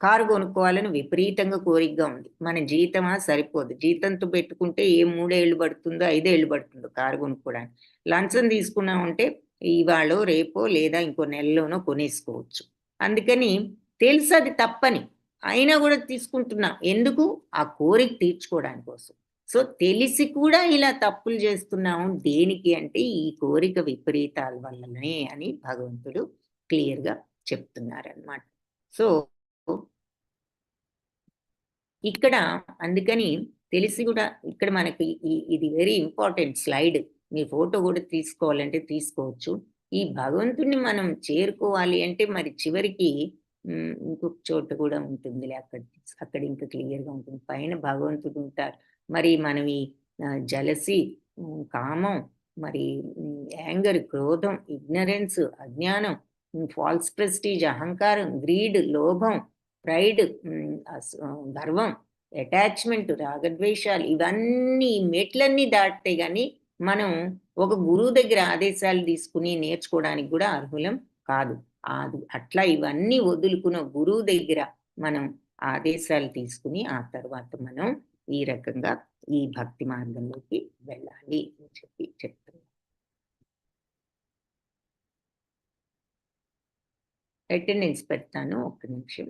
కారు కొనుక్కోవాలని విపరీతంగా కోరికగా ఉంది, మన జీతమా సరిపోదు, జీతంతో పెట్టుకుంటే 3 ఏళ్ళు పడుతుందో 5 ఏళ్ళు పడుతుందో కారు కొనుక్కోవడానికి. లంచం తీసుకున్నామంటే ఇవాళ రేపో లేదా ఇంకో నెలలోనో కొనేసుకోవచ్చు. అందుకని తెలుసు అది తప్పని, అయినా కూడా తీసుకుంటున్నాం. ఎందుకు, ఆ కోరిక తీర్చుకోవడానికి కోసం. సో తెలిసి కూడా ఇలా తప్పులు చేస్తున్నాము దేనికి అంటే ఈ కోరిక విపరీతాల వల్లనే అని భగవంతుడు క్లియర్గా చెప్తున్నారన్నమాట. సో ఇక్కడ అందుకని తెలిసి కూడా ఇక్కడ మనకి ఇది వెరీ ఇంపార్టెంట్ స్లైడ్. మీ ఫోటో కూడా తీసుకోవాలంటే తీసుకోవచ్చు. ఈ భగవంతుడిని మనం చేరుకోవాలి అంటే మరి చివరికి ఇంకొక చోట కూడా ఉంటుందిలే, అక్కడ ఇంకా క్లియర్గా ఉంటుంది. పైన భగవంతుడు ఉంటారు. మరి మనం ఈ జలసి, కామం, మరి యాంగర్, క్రోధం, ఇగ్నరెన్స్, అజ్ఞానం, ఫాల్స్ ప్రెస్టీజ్, అహంకారం, గ్రీడ్, లోభం, ప్రైడ్, గర్వం, అటాచ్మెంట్, రాగద్వేషాలు, ఇవన్నీ మెట్లన్నీ దాటితే గాని మనం ఒక గురువు దగ్గర ఆదేశాలు తీసుకుని నేర్చుకోవడానికి కూడా అర్హులం కాదు. అట్లా ఇవన్నీ వదులుకున్న గురువు దగ్గర మనం ఆదేశాలు తీసుకుని ఆ తర్వాత మనం ఈ రకంగా ఈ భక్తి మార్గంలోకి వెళ్ళాలి అని చెప్తున్నారు. అటెండెన్స్ పెడతాను, ఒక్క నిమిషం.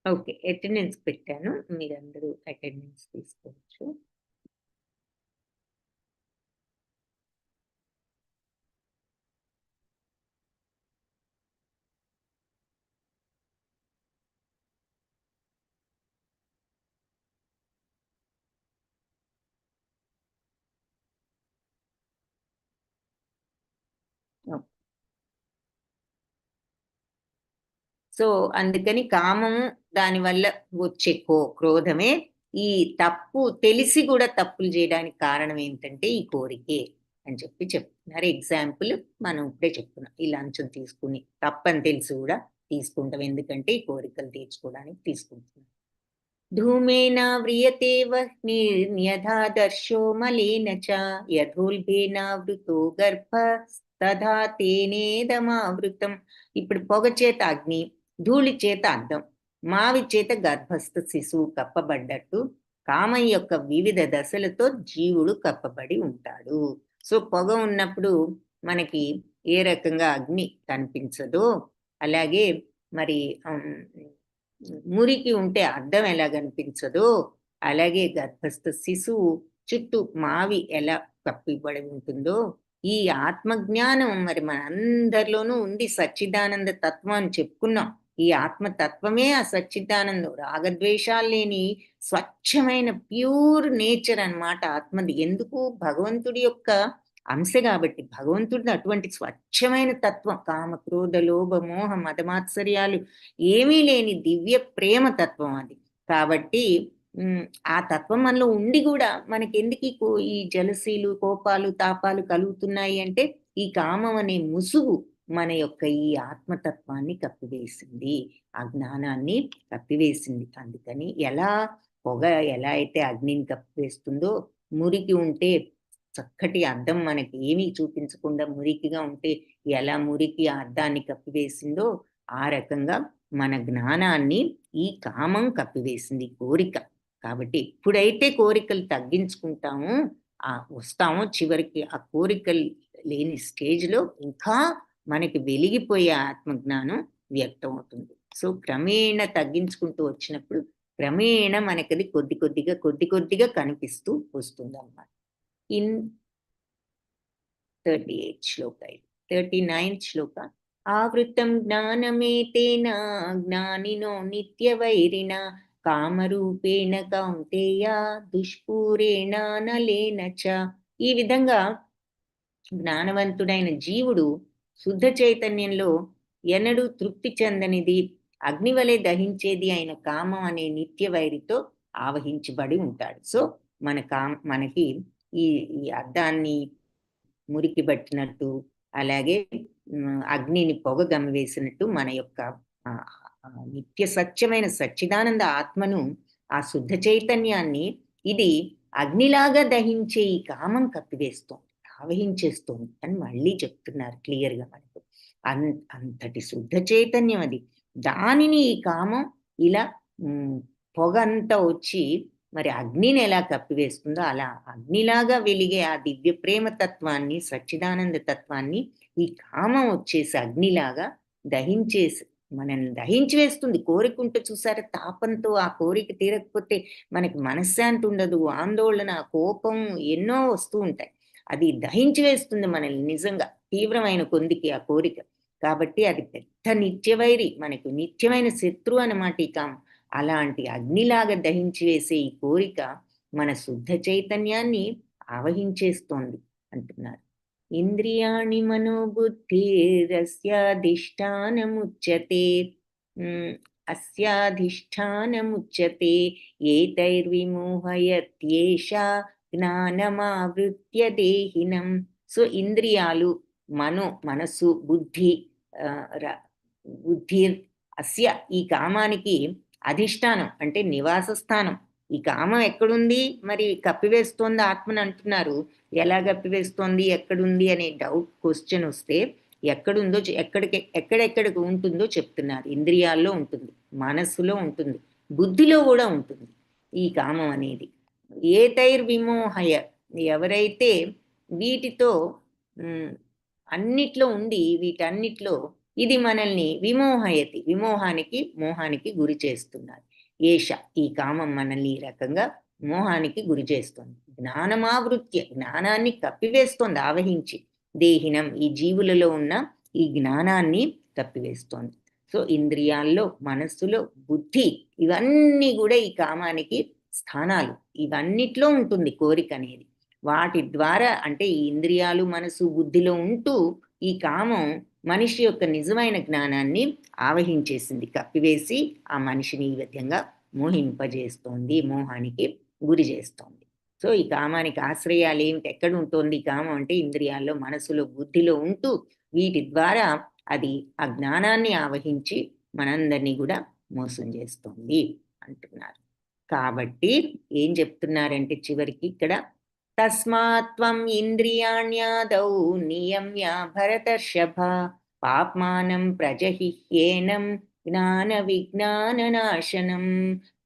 ఓకే, అటెండెన్స్ పెట్టాను, మీరందరూ అటెండెన్స్ తీసుకోవచ్చు. సో అందుకని కామము దానివల్ల వచ్చే క్రోధమే. ఈ తప్పు తెలిసి కూడా తప్పులు చేయడానికి కారణం ఏంటంటే ఈ కోరికే అని చెప్తున్నారు. ఎగ్జాంపుల్ మనం ఇప్పుడే చెప్తున్నాం, ఈ లంచం తీసుకుని తప్పని తెలిసి కూడా తీసుకుంటాం, ఎందుకంటే ఈ కోరికలు తీర్చుకోవడానికి తీసుకుంటున్నాం. ధూమేన వ్రియతే వహ్నిర్న్యథాదర్శో మలేన చ యథోల్బేనావృతో గర్భ తథా తేనేదమావృతం. ఇప్పుడు పొగ చేత అగ్ని, ధూళి చేత అద్దం, మావి చేత గర్భస్థ శిశువు కప్పబడ్డట్టు కామం యొక్క వివిధ దశలతో జీవుడు కప్పబడి ఉంటాడు. సో పొగ ఉన్నప్పుడు మనకి ఏ రకంగా అగ్ని కనిపించదో, అలాగే మరి మురికి ఉంటే అద్దం ఎలా కనిపించదో, అలాగే గర్భస్థ శిశువు చుట్టూ మావి ఎలా కప్పిబడి ఉంటుందో, ఈ ఆత్మజ్ఞానం మరి మన అందరిలోనూ ఉంది. సచ్చిదానంద తత్వం అని చెప్పుకున్నాం. ఈ ఆత్మతత్వమే ఆ సచ్చిదానందం, రాగద్వేషాలు లేని స్వచ్ఛమైన ప్యూర్ నేచర్ అన్నమాట ఆత్మది. ఎందుకు? భగవంతుడి యొక్క అంశ కాబట్టి. భగవంతుడిది అటువంటి స్వచ్ఛమైన తత్వం. కామ క్రోధ లోభ మోహ మదమాత్సర్యాలు ఏమీ లేని దివ్య ప్రేమ తత్వం అది. కాబట్టి ఆ తత్వం మనలో ఉండి కూడా మనకెందుకు ఈ జలసీలు కోపాలు తాపాలు కలుగుతున్నాయి అంటే ఈ కామం అనే ముసుగు మన యొక్క ఈ ఆత్మతత్వాన్ని కప్పివేసింది, ఆ జ్ఞానాన్ని కప్పివేసింది. అందుకని ఎలా పొగ ఎలా అయితే అగ్నిని కప్పివేస్తుందో, మురికి ఉంటే చక్కటి అద్దం మనకి ఏమీ చూపించకుండా మురికిగా ఉంటే ఎలా మురికి ఆ అద్దాన్ని కప్పివేసిందో, ఆ రకంగా మన జ్ఞానాన్ని ఈ కామం కప్పివేసింది, కోరిక. కాబట్టి ఎప్పుడైతే కోరికలు తగ్గించుకుంటామో వస్తామో చివరికి ఆ కోరికలు లేని స్టేజ్లో ఇంకా మనకి వెలిగిపోయే ఆత్మజ్ఞానం వ్యక్తం అవుతుంది. సో క్రమేణా తగ్గించుకుంటూ వచ్చినప్పుడు క్రమేణా మనకది కొద్ది కొద్దిగా కనిపిస్తూ వస్తుంది అన్నమాట. ఇన్ 38th శ్లోక, 39th శ్లోక. ఆవృతం జ్ఞానమేతేన జ్ఞానినో నిత్యవైరిణ కామరూపేణ కౌంతేయ దుష్పూరేణ నలేన చ. ఈ విధంగా జ్ఞానవంతుడైన జీవుడు శుద్ధ చైతన్యంలో ఎన్నడూ తృప్తి చెందనిది, అగ్నివలే దహించేది అయిన కామం అనే నిత్య వైరితో ఆవహించబడి ఉంటాడు. సో మనకి ఈ అద్దాన్ని మురికి పట్టినట్టు, అలాగే అగ్నిని పొగ గమ్మివేసినట్టు మన యొక్క నిత్య సత్యమైన సచ్చిదానంద ఆత్మను, ఆ శుద్ధ చైతన్యాన్ని ఇది అగ్నిలాగా దహించే ఈ కామం కప్పివేస్తోంది, ఆవహించేస్తోంది అని మళ్ళీ చెప్తున్నారు క్లియర్గా మనకు. అంతటి శుద్ధ చైతన్యం అది. దానిని ఈ కామం ఇలా పొగ అంతా వచ్చి మరి అగ్నిని ఎలా కప్పివేస్తుందో అలా అగ్నిలాగా వెలిగే ఆ దివ్య ప్రేమ తత్వాన్ని, సచ్చిదానంద తత్వాన్ని ఈ కామం వచ్చేసి అగ్నిలాగా దహించేసి మనల్ని దహించి వేస్తుంది. కోరిక ఉంటే చూసారా, తాపంతో ఆ కోరిక తీరకపోతే మనకి మనశ్శాంతి ఉండదు, ఆందోళన, కోపం ఎన్నో వస్తూ ఉంటాయి. అది దహించి వేస్తుంది మనల్ని నిజంగా తీవ్రమైన కొందికి ఆ కోరిక. కాబట్టి అది పెద్ద నిత్యవైరి, మనకు నిత్యమైన శత్రువు అన్నమాట ఈ కామం. అలాంటి అగ్నిలాగా దహించి వేసే ఈ కోరిక మన శుద్ధ చైతన్యాన్ని ఆవహించేస్తోంది అంటున్నారు. ఇంద్రియాణి మనోబుద్ధిరస్యాధిష్టానముచ్యతే అస్యాధిష్టానముచ్యతే ఏతైర్విమోహయత్యేషా జ్ఞానమావృత్య దేహినం. సో ఇంద్రియాలు, మనస్సు, బుద్ధి, బుద్ధి అస్య ఈ కామానికి అధిష్టానం అంటే నివాస స్థానం. ఈ కామం ఎక్కడుంది? మరి కప్పివేస్తోంది ఆత్మని అంటున్నారు. ఎలా కప్పివేస్తోంది, ఎక్కడుంది అనే డౌట్ క్వశ్చన్ వస్తే ఎక్కడుందో ఎక్కడెక్కడికి ఉంటుందో చెప్తున్నారు. ఇంద్రియాల్లో ఉంటుంది, మనస్సులో ఉంటుంది, బుద్ధిలో కూడా ఉంటుంది ఈ కామం అనేది. ఏతైర్విమోహయ ఎవరైతే వీటితో అన్నిట్లో ఉండి వీటన్నిట్లో ఇది మనల్ని విమోహయతి మోహానికి గురి చేస్తున్నారు. ఏష ఈ కామం మనల్ని ఈ రకంగా మోహానికి గురి చేస్తుంది. జ్ఞానమావృత్య జ్ఞానాన్ని కప్పివేస్తోంది ఆవహించి, దేహినం ఈ జీవులలో ఉన్న ఈ జ్ఞానాన్ని కప్పివేస్తోంది. సో ఇంద్రియాల్లో, మనస్సులో, బుద్ధి ఇవన్నీ కూడా ఈ కామానికి స్థానాలు. ఇవన్నిట్లో ఉంటుంది కోరిక అనేది. వాటి ద్వారా అంటే ఈ ఇంద్రియాలు, మనసు, బుద్ధిలో ఉంటూ ఈ కామం మనిషి యొక్క నిజమైన జ్ఞానాన్ని ఆవహించేసింది, కప్పివేసి ఆ మనిషిని ఈ విధంగా మోహింపజేస్తోంది, మోహానికి గురి చేస్తోంది. సో ఈ కామానికి ఆశ్రయాలు ఏమిటి? ఎక్కడ ఉంటుంది ఈ కామం అంటే ఇంద్రియాల్లో, మనసులో, బుద్ధిలో ఉంటూ వీటి ద్వారా అది ఆ జ్ఞానాన్ని ఆవహించి మనందరినీ కూడా మోసం చేస్తోంది అంటున్నారు. కాబట్టి ఏం చెప్తున్నారంటే చివరికి ఇక్కడ తస్మాత్వం ఇంద్రియాణ్యాదౌ నియమ్య భరతర్షభ పాప్మానం ప్రజహిహ్యేనం జ్ఞాన విజ్ఞాన నాశనం.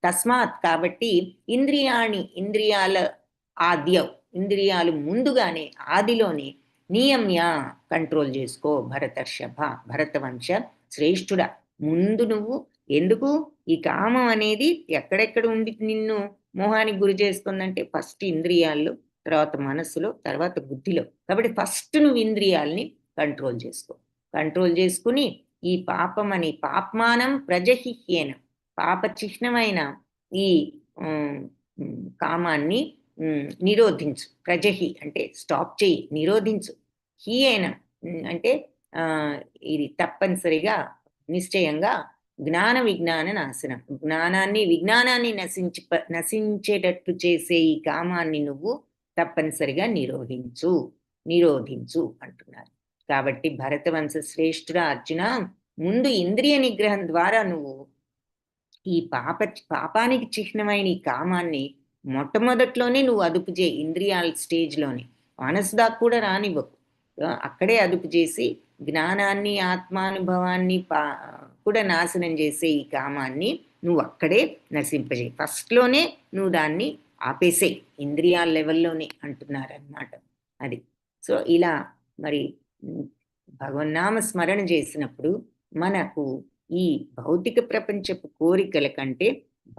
తస్మాత్ కాబట్టి ఇంద్రియాల ఆద్యౌ ఇంద్రియాలు ముందుగానే ఆదిలోనే నియమ్య కంట్రోల్ చేసుకో భరతర్షభ, భరతవంశ శ్రేష్ఠుడా. ముందు నువ్వు ఎందుకు ఈ కామం అనేది ఎక్కడెక్కడ ఉండి నిన్ను మోహానికి గురి చేస్తుందంటే ఫస్ట్ ఇంద్రియాల్లో, తర్వాత మనస్సులో, తర్వాత బుద్ధిలో. కాబట్టి ఫస్ట్ నువ్వు ఇంద్రియాల్ని కంట్రోల్ చేసుకో. కంట్రోల్ చేసుకుని ఈ పాప్మానం ప్రజహిహ్యేనం పాప చిహ్నమైన ఈ కామాన్ని నిరోధించు. ప్రజహి అంటే స్టాప్ చేయి, నిరోధించు. హీయేనం అంటే ఇది తప్పనిసరిగా నిశ్చయంగా జ్ఞాన విజ్ఞాన నాశనం. విజ్ఞానాన్ని నశించేటట్టు చేసే ఈ కామాన్ని నువ్వు తప్పనిసరిగా నిరోధించు అంటున్నారు. కాబట్టి భరతవంశ శ్రేష్ఠుడ అర్జున, ముందు ఇంద్రియ నిగ్రహం ద్వారా నువ్వు ఈ పాపానికి చిహ్నమైన ఈ కామాన్ని మొట్టమొదట్లోనే నువ్వు అదుపు చేయి. ఇంద్రియాల స్టేజ్లోనే, మనసు దాకా కూడా రానివ్వకు, అక్కడే అదుపు చేసి జ్ఞానాన్ని, ఆత్మానుభవాన్ని కూడా నాశనం చేసే ఈ కామాన్ని నువ్వు అక్కడే నశింపజేయి. ఫస్ట్లోనే నువ్వు దాన్ని ఆపేసేయి, ఇంద్రియాల లెవెల్లోనే అంటున్నారన్నమాట. అది. సో ఇలా మరి భగవన్నామ స్మరణ చేసినప్పుడు మనకు ఈ భౌతిక ప్రపంచపు కోరికల కంటే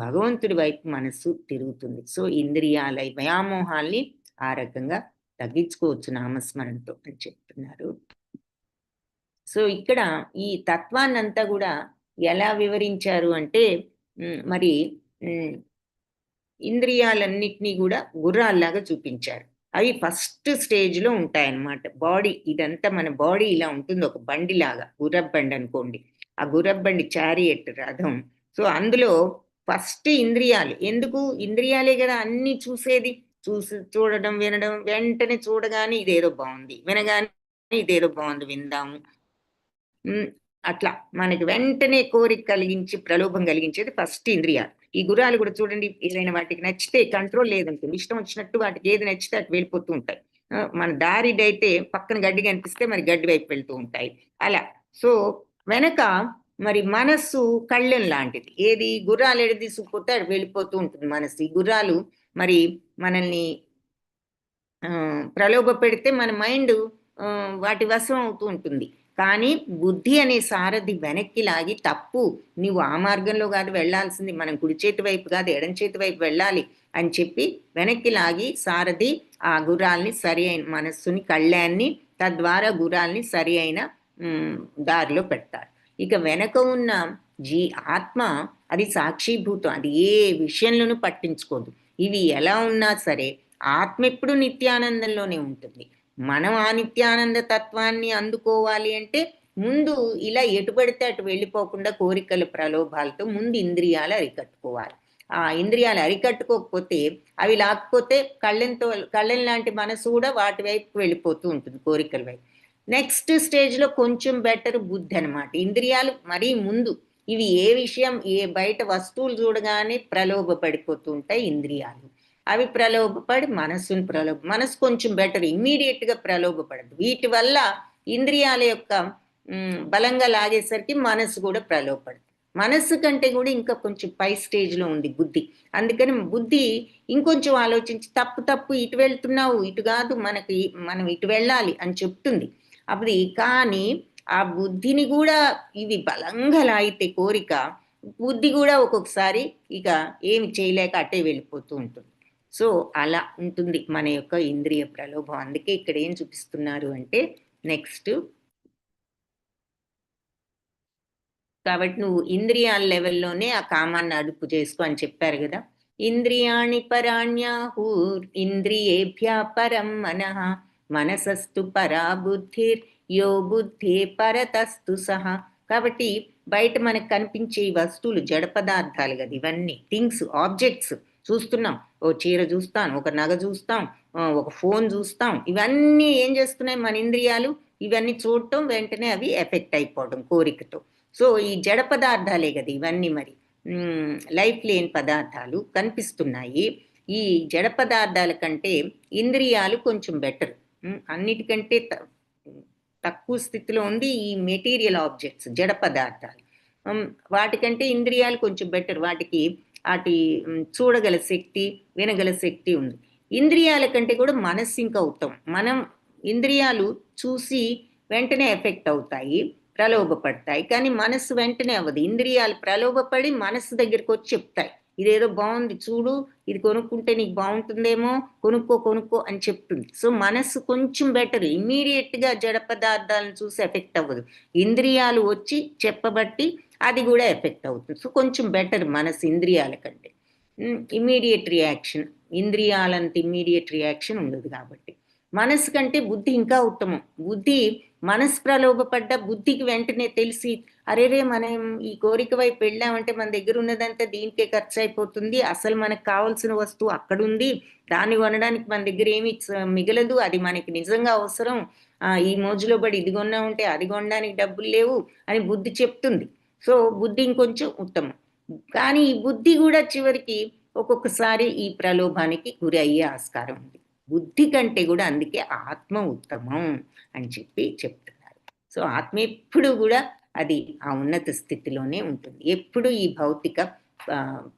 భగవంతుడి వైపు మనస్సు తిరుగుతుంది. సో ఇంద్రియాల వ్యామోహాల్ని ఆ రకంగా తగ్గించుకోవచ్చు నామస్మరణతో అని చెప్తున్నారు. సో ఇక్కడ ఈ తత్వాన్నంతా కూడా ఎలా వివరించారు అంటే మరి ఇంద్రియాలన్నిటినీ కూడా గుర్రాల్లాగా చూపించారు. అవి ఫస్ట్ స్టేజ్లో ఉంటాయన్నమాట. బాడీ ఇదంతా మన బాడీ ఇలా ఉంటుంది, ఒక బండిలాగా, గుర్రబండి అనుకోండి. ఆ గుర్రబండి చారియట్, రథం. సో అందులో ఫస్ట్ ఇంద్రియాలు. ఎందుకు? ఇంద్రియాలే కదా అన్ని చూసేది. చూడడం, వినడం, వెంటనే చూడగానే ఇదేదో బాగుంది, వినగానే ఇదేదో బాగుంది విందాము, అట్లా మనకి వెంటనే కోరిక కలిగించి ప్రలోభం కలిగించేది ఫస్ట్ ఇంద్రియాలు. ఈ గుర్రాలు కూడా చూడండి, ఏదైనా వాటికి నచ్చితే కంట్రోల్ లేదంటుంది, ఇష్టం వచ్చినట్టు వాటికి ఏది నచ్చితే అటు వెళ్ళిపోతూ ఉంటాయి. మన దారిడైతే పక్కన గడ్డి కనిపిస్తే మరి గడ్డి వైపు వెళ్తూ ఉంటాయి అలా. సో వెనక మరి మనస్సు కళ్ళెం లాంటిది. ఏది? గుర్రాలు ఎడ తీసుకుపోతే అటు వెళ్ళిపోతూ ఉంటుంది మనస్సు. ఈ గుర్రాలు మరి మనల్ని ప్రలోభ పెడితే మన మైండ్ వాటి వశం అవుతూ ఉంటుంది. కానీ బుద్ధి అనే సారథి వెనక్కి లాగి, తప్పు, నువ్వు ఆ మార్గంలో కాదు వెళ్ళాల్సింది, మనం కుడి చేతి వైపు కాదు ఎడం చేతి వైపు వెళ్ళాలి అని చెప్పి వెనక్కి లాగి సారథి ఆ గుర్రాల్ని సరి అయిన మనస్సుని, కళ్యాణ్ని, తద్వారా గుర్రాల్ని సరి అయిన దారిలో పెడతారు. ఇక వెనక ఉన్న ఆత్మ అది సాక్షిభూతం, అది ఏ విషయంలోనూ పట్టించుకోదు. ఇవి ఎలా ఉన్నా సరే ఆత్మ ఎప్పుడు నిత్యానందంలోనే ఉంటుంది. మనం ఆ నిత్యానంద తత్వాన్ని అందుకోవాలి అంటే ముందు ఇలా ఎటు పడితే అటు వెళ్ళిపోకుండా కోరికల ప్రలోభాలతో ముందు ఇంద్రియాలు అరికట్టుకోవాలి. ఆ ఇంద్రియాలు అరికట్టుకోకపోతే అవి లేకపోతే కళ్ళెం లాంటి మనసు కూడా వాటి వైపు వెళ్ళిపోతూ ఉంటుంది, కోరికల వైపు. నెక్స్ట్ స్టేజ్లో కొంచెం బెటర్ బుద్ధి అనమాట. ఇంద్రియాలు మరీ ముందు ఇవి ఏ విషయం ఏ బయట వస్తువులు చూడగానే ప్రలోభపడిపోతూ ఉంటాయి ఇంద్రియాలు. అవి ప్రలోభపడి మనసు కొంచెం బెటర్, ఇమ్మీడియట్గా ప్రలోభపడదు. వీటి వల్ల ఇంద్రియాల యొక్క బలంగా లాగేసరికి మనసు కూడా ప్రలోభపడదు. మనస్సు కంటే కూడా ఇంకా కొంచెం పై స్టేజ్లో ఉంది బుద్ధి. అందుకని బుద్ధి ఇంకొంచెం ఆలోచించి తప్పు ఇటు వెళ్తున్నావు, ఇటు కాదు, మనం ఇటు వెళ్ళాలి అని చెప్తుంది. అది కానీ ఆ బుద్ధిని కూడా ఇవి బలంగా లాగితే కోరిక, బుద్ధి కూడా ఒక్కొక్కసారి ఇక ఏమి చేయలేక అట్టే వెళ్ళిపోతూ ఉంటుంది. సో అలా ఉంటుంది మన యొక్క ఇంద్రియ ప్రలోభం. అందుకే ఇక్కడ ఏం చూపిస్తున్నారు అంటే నెక్స్ట్, కాబట్టి నువ్వు ఇంద్రియాల లెవెల్లోనే ఆ కామాన్ని అదుపు చేసుకో అని చెప్పారు కదా. ఇంద్రియాణి పరాణ్యాహూర్ ఇంద్రియేభ్య పరం మనః మనసస్తు పరా బుద్ధిర్ యో బుద్ధి పరతస్తు సహ. కాబట్టి బయట మనకు కనిపించే ఈ వస్తువులు జడ పదార్థాలు కదా, ఇవన్నీ థింగ్స్, ఆబ్జెక్ట్స్ చూస్తున్నాం. ఓ చీర చూస్తాం, ఒక నగ చూస్తాం, ఒక ఫోన్ చూస్తాం. ఇవన్నీ ఏం చేస్తున్నాయి మన ఇంద్రియాలు? ఇవన్నీ చూడటం, వెంటనే అవి ఎఫెక్ట్ అయిపోవడం కోరికతో. సో ఈ జడ పదార్థాలే కదా ఇవన్నీ. మరి లైఫ్ లేని పదార్థాలు కనిపిస్తున్నాయి. ఈ జడ పదార్థాల కంటే ఇంద్రియాలు కొంచెం బెటర్. అన్నిటికంటే తక్కువ స్థితిలో ఉంది ఈ మెటీరియల్ ఆబ్జెక్ట్స్, జడ పదార్థాలు. వాటికంటే ఇంద్రియాలు కొంచెం బెటర్. వాటికి చూడగల శక్తి, వినగల శక్తి ఉంది. ఇంద్రియాల కంటే కూడా మనస్సు ఇంకా ఉత్తమం. మనం ఇంద్రియాలు చూసి వెంటనే ఎఫెక్ట్ అవుతాయి, ప్రలోభపడతాయి. కానీ మనస్సు వెంటనే అవ్వదు. ఇంద్రియాలు ప్రలోభపడి మనస్సు దగ్గరికి వచ్చి చెప్తాయి, ఇదేదో బాగుంది చూడు, ఇది కొనుక్కుంటే నీకు బాగుంటుందేమో, కొనుక్కో అని చెప్తుంది. సో మనస్సు కొంచెం బెటర్, ఇమ్మీడియట్గా జడ పదార్థాలను చూసి ఎఫెక్ట్ అవ్వదు. ఇంద్రియాలు వచ్చి చెప్పబట్టి అది కూడా ఎఫెక్ట్ అవుతుంది. సో కొంచెం బెటర్ మనస్సు ఇంద్రియాల కంటే. ఇమ్మీడియట్ రియాక్షన్, ఇంద్రియాలంత ఇమ్మీడియట్ రియాక్షన్ ఉండదు. కాబట్టి మనస్సు కంటే బుద్ధి ఇంకా ఉత్తమం. బుద్ధి మనసు ప్రలోభపడ్డ బుద్ధికి వెంటనే తెలిసి, అరేరే మనం ఈ కోరిక వైపు వెళ్ళామంటే మన దగ్గర ఉన్నదంతా దీనికే ఖర్చు అయిపోతుంది, అసలు మనకు కావాల్సిన వస్తువు అక్కడుంది, దాన్ని కొనడానికి మన దగ్గర ఏమి మిగలదు, అది మనకి నిజంగా అవసరం, ఈ మోజులో పడి ఇది కొన్నామంటే అది కొనడానికి డబ్బులు లేవు అని బుద్ధి చెప్తుంది. సో బుద్ధి ఇంకొంచెం ఉత్తమం. కానీ ఈ బుద్ధి కూడా చివరికి ఒక్కొక్కసారి ఈ ప్రలోభానికి గురి అయ్యే ఆస్కారం ఉంది. బుద్ధి కంటే కూడా అందుకే ఆత్మ ఉత్తమం అని చెప్తున్నారు. సో ఆత్మ ఎప్పుడు కూడా అది ఆ ఉన్నత స్థితిలోనే ఉంటుంది. ఎప్పుడు ఈ భౌతిక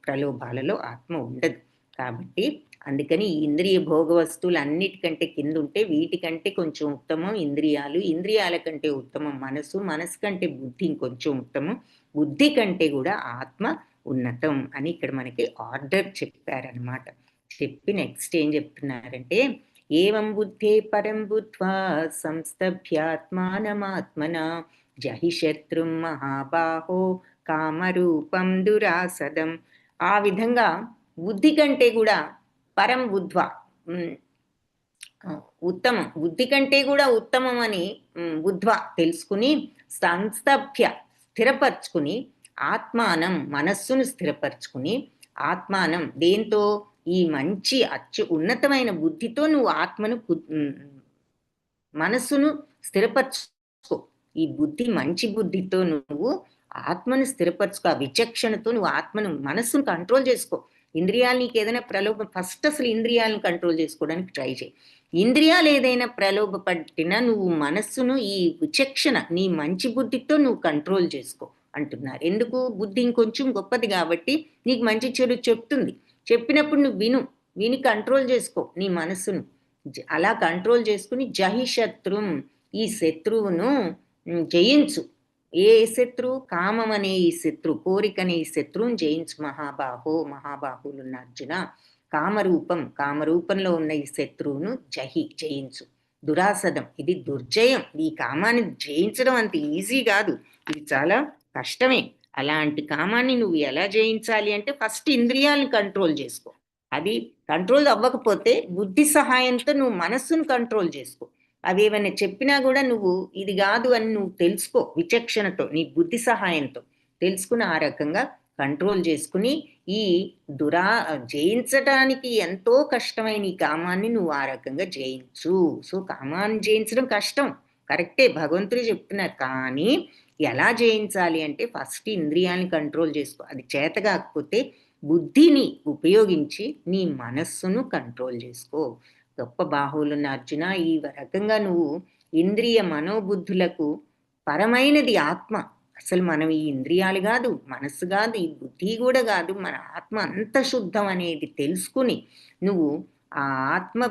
ప్రలోభాలలో ఆత్మ ఉండదు. కాబట్టి అందుకని ఈ ఇంద్రియ భోగ వస్తువులు అన్నిటికంటే కింద ఉంటే వీటికంటే కొంచెం ఉత్తమం ఇంద్రియాలు, ఇంద్రియాల కంటే ఉత్తమం మనసు, మనసు కంటే బుద్ధి ఇంకొంచెం ఉత్తమం, బుద్ధి కంటే కూడా ఆత్మ ఉన్నతం అని ఇక్కడ మనకి ఆర్డర్ చెప్పారనమాట. చెప్పి నెక్స్ట్ ఏం చెప్తున్నారంటే, ఏవం బుద్ధే పరం బుద్ధ్వా సంస్థభ్యాత్మానమాత్మన జహి శత్రుం మహాబాహో కామరూపం దురాసదం. ఆ విధంగా బుద్ధి కంటే కూడా పరం బుద్ధ్వా ఉత్తమం, బుద్ధి కంటే కూడా ఉత్తమం అని బుద్ధ్వా తెలుసుకుని, సంస్థభ్య స్థిరపరచుకుని, ఆత్మానం మనస్సును స్థిరపరచుకుని, ఆత్మానం దేంతో ఈ మంచి ఉన్నతమైన బుద్ధితో నువ్వు ఆత్మను మనస్సును స్థిరపరచుకో. ఈ బుద్ధి మంచి బుద్ధితో నువ్వు ఆత్మను స్థిరపరచుకో. ఆ విచక్షణతో నువ్వు ఆత్మను మనస్సును కంట్రోల్ చేసుకో. ఇంద్రియాలు నీకు ఏదైనా ప్రలోభం, ఫస్ట్ అసలు ఇంద్రియాలను కంట్రోల్ చేసుకోవడానికి ట్రై చేయి. ఇంద్రియాలు ఏదైనా ప్రలోభపట్టినా నువ్వు మనస్సును ఈ విచక్షణ నీ మంచి బుద్ధితో నువ్వు కంట్రోల్ చేసుకో అంటున్నారు. ఎందుకు? బుద్ధి ఇంకొంచెం గొప్పది కాబట్టి నీకు మంచి చెడు చెప్తుంది. చెప్పినప్పుడు నువ్వు విని కంట్రోల్ చేసుకో నీ మనస్సును. అలా కంట్రోల్ చేసుకుని జహి శత్రుం, ఈ శత్రువును జయించు. ఏ శత్రువు? కామం అనే ఈ శత్రువు, కోరికనే ఈ శత్రువుని జయించు. మహాబాహులున్న అర్జున, కామరూపంలో ఉన్న ఈ శత్రువును జయించు. దురాసదం, ఇది దుర్జయం. ఈ కామాన్ని జయించడం అంత ఈజీ కాదు, ఇది చాలా కష్టమే. అలాంటి కామాన్ని నువ్వు ఎలా జయించాలి అంటే ఫస్ట్ ఇంద్రియాలను కంట్రోల్ చేసుకో. అది కంట్రోల్ అవ్వకపోతే బుద్ధి సహాయంతో నువ్వు మనస్సును కంట్రోల్ చేసుకో. అవి ఏమైనా చెప్పినా కూడా నువ్వు ఇది కాదు అని నువ్వు తెలుసుకో, విచక్షణతో నీ బుద్ధి సహాయంతో తెలుసుకుని ఆ రకంగా కంట్రోల్ చేసుకుని ఈ జయించడానికి ఎంతో కష్టమైన ఈ కామాన్ని నువ్వు ఆ రకంగా జయించు. సో కామాన్ని జయించడం కష్టం, కరెక్టే, భగవంతుడు చెప్తున్నారు. కానీ ఎలా జయించాలి అంటే ఫస్ట్ ఇంద్రియాలను కంట్రోల్ చేసుకో. అది చేత కాకపోతే బుద్ధిని ఉపయోగించి నీ మనస్సును కంట్రోల్ చేసుకో. గొప్ప బాహువులున్న అర్జున, ఈ రకంగా నువ్వు ఇంద్రియ మనోబుద్ధులకు పరమైనది ఆత్మ. అసలు మనం ఈ ఇంద్రియాలు కాదు, మనస్సు కాదు, ఈ బుద్ధి కూడా కాదు, మన ఆత్మ అంత శుద్ధం అనేది తెలుసుకుని నువ్వు ఆ ఆత్మ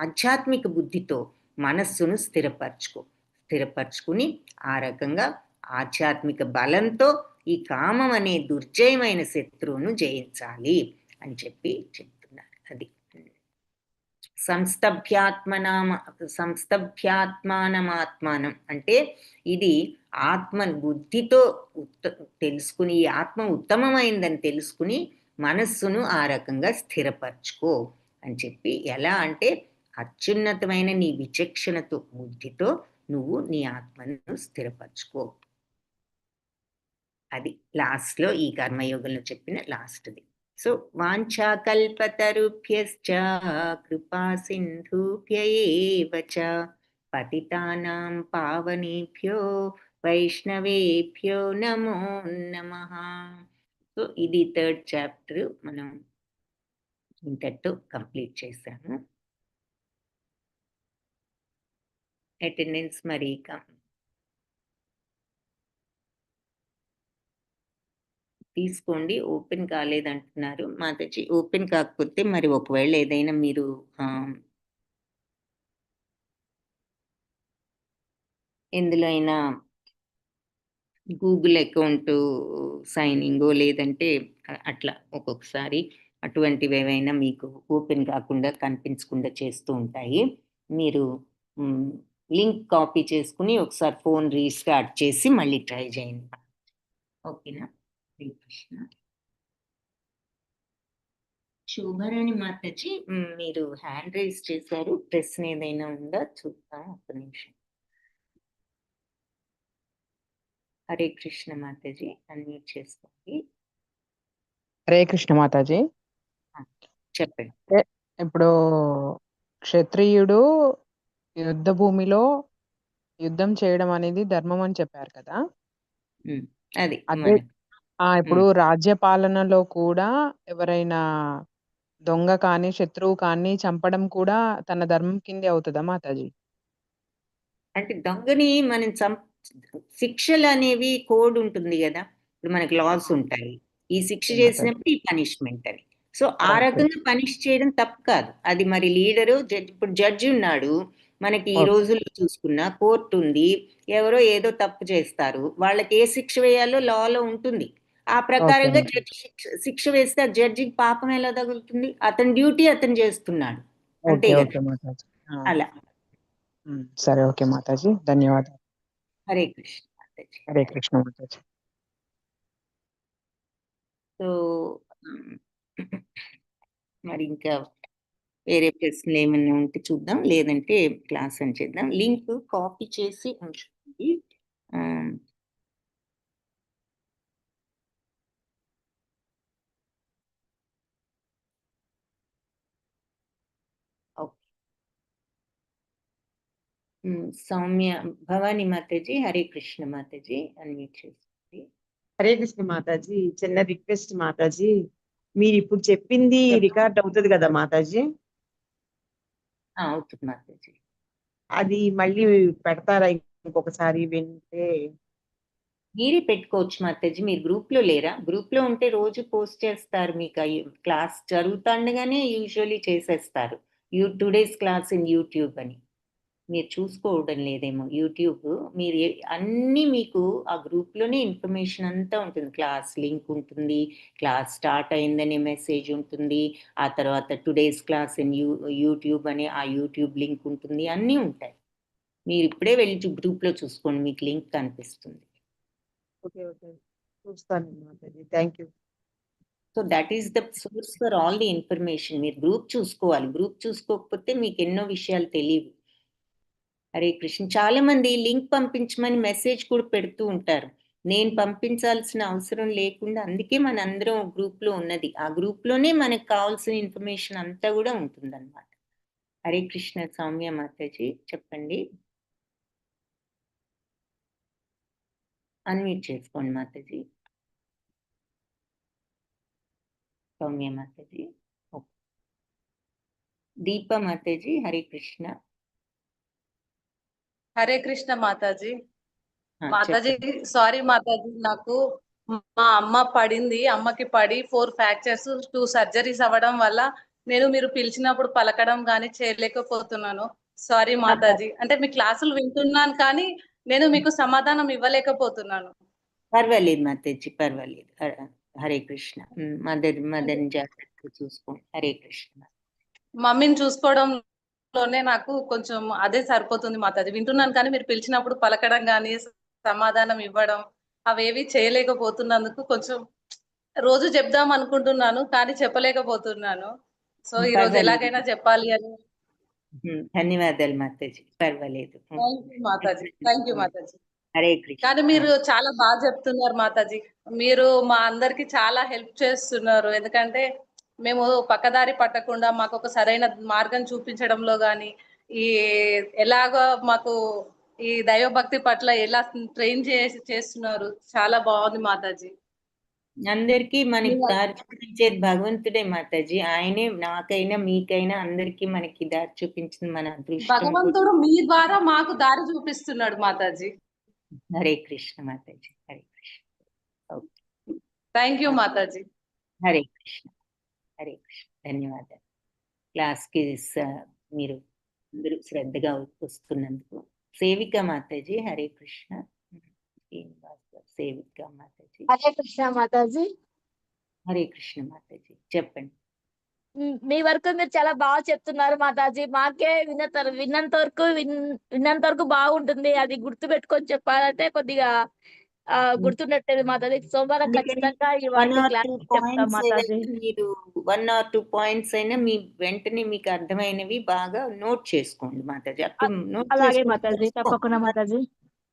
ఆధ్యాత్మిక బుద్ధితో మనస్సును స్థిరపరచుకుని ఆ రకంగా ఆధ్యాత్మిక బలంతో ఈ కామం అనే దుర్జయమైన శత్రువును జయించాలి అని చెప్తున్నారు. అది సంస్థభ్యాత్మానమాత్మానం అంటే ఇది ఆత్మ బుద్ధితో తెలుసుకుని ఈ ఆత్మ ఉత్తమమైందని తెలుసుకుని మనస్సును ఆ రకంగా స్థిరపరచుకో అని చెప్పి, ఎలా అంటే అత్యున్నతమైన నీ విచక్షణతో బుద్ధితో నువ్వు నీ ఆత్మను స్థిరపరచుకో. అది లాస్ట్లో ఈ కర్మయోగంలో చెప్పిన లాస్ట్ది. సో వాంఛాకల్పతరుభ్యశ్చ కృపా సింధుభ్య ఏవ చ పతితానాం పావనేభ్యో వైష్ణవేభ్యో నమో నమః. సో ఇది 3rd చాప్టర్ మనం ఇంతటితో కంప్లీట్ చేశాము. అటెండెన్స్ మరి తీసుకోండి. ఓపెన్ కాలేదంటున్నారు మాతాజీ. ఓపెన్ కాకపోతే మరి ఒకవేళ ఏదైనా మీరు ఎందులో అయినా గూగుల్ అకౌంట్ సైనింగో లేదంటే అట్లా ఒక్కొక్కసారి అటువంటివి ఏవైనా మీకు ఓపెన్ కాకుండా కనిపించకుండా చేస్తూ ఉంటాయి. మీరు లింక్ కాపీ చేసుకుని ఒకసారి ఫోన్ రీస్టార్ట్ చేసి మళ్ళీ ట్రై చేయండి. ఓకేనా? శ్రీకృష్ణ. శోభారాణి మాతాజీ, మీరు హ్యాండ్ రైజ్ చేశారు, ప్రశ్న ఏదైనా ఉందా చూద్దాం, ఒక నిమిషం. హరే కృష్ణ మాతాజీ, అన్మ్యూట్ చేసుకోండి. హరే కృష్ణ మాతాజీ. చెప్పండి. ఇప్పుడు క్షత్రియుడు యుద్ధ భూమిలో యుద్ధం చేయడం అనేది ధర్మం అని చెప్పారు కదా. అది అదే ఇప్పుడు రాజ్య పాలనలో కూడా ఎవరైనా దొంగ కానీ శత్రువు కానీ చంపడం కూడా తన ధర్మం కిందే అవుతుందా మాతాజీ? అంటే దొంగని మనం శిక్షలు అనేవి కోడ్ ఉంటుంది కదా, ఇప్పుడు మనకి లాస్ ఉంటాయి, ఈ శిక్ష చేసినప్పుడు ఈ పనిష్మెంట్ అని. సో ఆ రకంగా పనిష్ చేయడం తప్పు కాదు. అది మరి లీడరు ఇప్పుడు జడ్జి ఉన్నాడు మనకి, ఈ రోజుల్లో చూసుకున్న కోర్టు ఉంది, ఎవరో ఏదో తప్పు చేస్తారు, వాళ్ళకి ఏ శిక్ష వేయాలో లాలో ఉంటుంది. ఆ ప్రకారంగా జడ్జి శిక్ష వేస్తే ఆ జడ్జికి పాపం ఎలా తగులుతుంది? అతని డ్యూటీ అతను చేస్తున్నాడు, అంతే కదా. అలా. సరే, ఓకే మాతాజీ, ధన్యవాదాలు. హరే కృష్ణ మాతాజీ. హరే కృష్ణ మాతాజీ. సో మరి ఇంకా వేరే ప్రశ్నలు ఏమైనా ఉంటే చూద్దాం, లేదంటే క్లాస్ అని చేద్దాం. లింక్ కాపీ చేసి ఉంచుకోండి. సౌమ్య భవానీ మాతాజీ, హరే కృష్ణ మాతాజీ, అన్మ్యూట్ చేసుకోండి. హరే కృష్ణ మాతాజీ, చిన్న రిక్వెస్ట్ మాతాజీ, మీరు ఇప్పుడు చెప్పింది రికార్డ్ అవుతుంది కదా మాతాజీ? అవుతుంది మాతాజీ. అది మళ్ళీ పెడతారా ఇంకొకసారి వింటే? మీరే పెట్టుకోవచ్చు మాతాజీ. మీరు గ్రూప్ లో లేరా? గ్రూప్ లో ఉంటే రోజు పోస్ట్ చేస్తారు, మీకు క్లాస్ జరుగుతుండగానే యూజువల్లీ చేసేస్తారు. టుడేస్ క్లాస్ ఇన్ యూట్యూబ్ అని. మీరు చూసుకోవడం లేదేమో యూట్యూబ్. మీరు అన్నీ మీకు ఆ గ్రూప్లోనే ఇన్ఫర్మేషన్ అంతా ఉంటుంది. క్లాస్ లింక్ ఉంటుంది, క్లాస్ స్టార్ట్ అయిందనే మెసేజ్ ఉంటుంది, ఆ తర్వాత టుడేస్ క్లాస్ ఇన్ యూట్యూబ్ అనే ఆ యూట్యూబ్ లింక్ ఉంటుంది, అన్నీ ఉంటాయి. మీరు ఇప్పుడే వెళ్ళి గ్రూప్లో చూసుకోండి, మీకు లింక్ కనిపిస్తుంది. ఓకే ఓకే, చూస్తాను Mataji, thank you. So that is the source for all the information. మీరు గ్రూప్ చూసుకోవాలి. గ్రూప్ చూసుకోకపోతే మీకు ఎన్నో విషయాలు తెలియవు. హరే కృష్ణ. చాలా మంది లింక్ పంపించమని మెసేజ్ కూడా పెడుతూ ఉంటారు. నేను పంపించాల్సిన అవసరం లేకుండా, అందుకే మన అందరం గ్రూప్ లో ఉన్నది. ఆ గ్రూప్ లోనే మనకు కావాల్సిన ఇన్ఫర్మేషన్ అంతా కూడా ఉంటుందన్నమాట. హరే కృష్ణ. సౌమ్య మాతాజీ చెప్పండి. అన్మ్యూట్ చేసుకోండి మాతాజీ. సౌమ్య మాతాజీ. ఓకే. దీప మాతాజీ. హరే కృష్ణ. హరే కృష్ణ మాతాజీ. ఆ, మాతాజీ చెప్పండి. సారీ మాతాజీ, నాకు మా అమ్మ పడింది. అమ్మకి పడి 4 ఫ్రాక్చర్స్ 2 సర్జరీస్ అవ్వడం వల్ల నేను మీరు పిలిచినప్పుడు పలకడం కానీ చేయలేకపోతున్నాను. సారీ మాతాజీ. అంటే మీ క్లాసులు వింటున్నాను కానీ నేను మీకు సమాధానం ఇవ్వలేకపోతున్నాను. పర్వాలేదు మాతాజీ, పర్వాలేదు. హరే కృష్ణ. మదర్ని జాగ్రత్తగా చూసుకోండి. హరే కృష్ణ. మమ్మీని చూసుకోవడంలోనే నాకు కొంచెం అదే సరిపోతుంది మాతాజీ. వింటున్నాను కానీ మీరు పిలిచినప్పుడు పలకడం కానీ సమాధానం ఇవ్వడం అవేవి చేయలేకపోతున్నందుకు కొంచెం రోజు చెప్దాం అనుకుంటున్నాను కానీ చెప్పలేకపోతున్నాను. సో ఈ రోజు పర్వాలేదు. ఎలాగైనా చెప్పాలి అని. ధన్యవాదాలు మాతాజీ. పర్వాలేదు. Thank you Mataji. Thank you మాతాజీ. హరే కృష్ణ. కానీ మీరు చాలా బాగా చెప్తున్నారు మాతాజీ. మీరు మా అందరికి చాలా హెల్ప్ చేస్తున్నారు. ఎందుకంటే మేము పక్కదారి పట్టకుండా మాకు ఒక సరైన మార్గం చూపించడంలో గాని, ఈ ఎలాగో మాకు ఈ దైవభక్తి పట్ల ఎలా ట్రైన్ చేస్తున్నారు. చాలా బాగుంది మాతాజీ. అందరికీ మనకి దారి చూపించేది భగవంతుడే మాతాజీ. ఆయనే నాకైనా మీకైనా అందరికీ మనకి దారి చూపించింది మన అదృష్టం. భగవంతుడు మీ ద్వారా మాకు దారి చూపిస్తున్నాడు Mataji. Hare Krishna Mataji. Hare Krishna. Okay. Thank you మాతాజీ. హరే కృష్ణ. హరే కృష్ణ. ధన్యవాదాలు. క్లాస్కి మీరు అందరూ శ్రద్ధగా వస్తున్నందుకు. సేవిక మాతాజీ. హరే కృష్ణ. సేవిక మాతాజీ. హరే కృష్ణ మాతాజీ. హరే కృష్ణ మాతాజీ. చెప్పండి. మీ వరకు మీరు చాలా బాగా చెప్తున్నారు మాతాజీ. మాకే విన్నంత వరకు బాగుంటుంది. అది గుర్తు పెట్టుకొని చెప్పాలంటే కొద్దిగా గుర్తుండట్లేదు మాతాజీ. సోమవారం ఖచ్చితంగా ఈ వాటి క్లాస్ చెప్తాం మాతాజీ. మీరు 1 or 2 పాయింట్స్ అయినా మీ వెంటనే మీకు అర్థమైనవి బాగా నోట్ చేసుకోండి మాతాజీ. అప్పుడు నోట్ అలాగే మాతాజీ, తప్పకుండా మాతాజీ.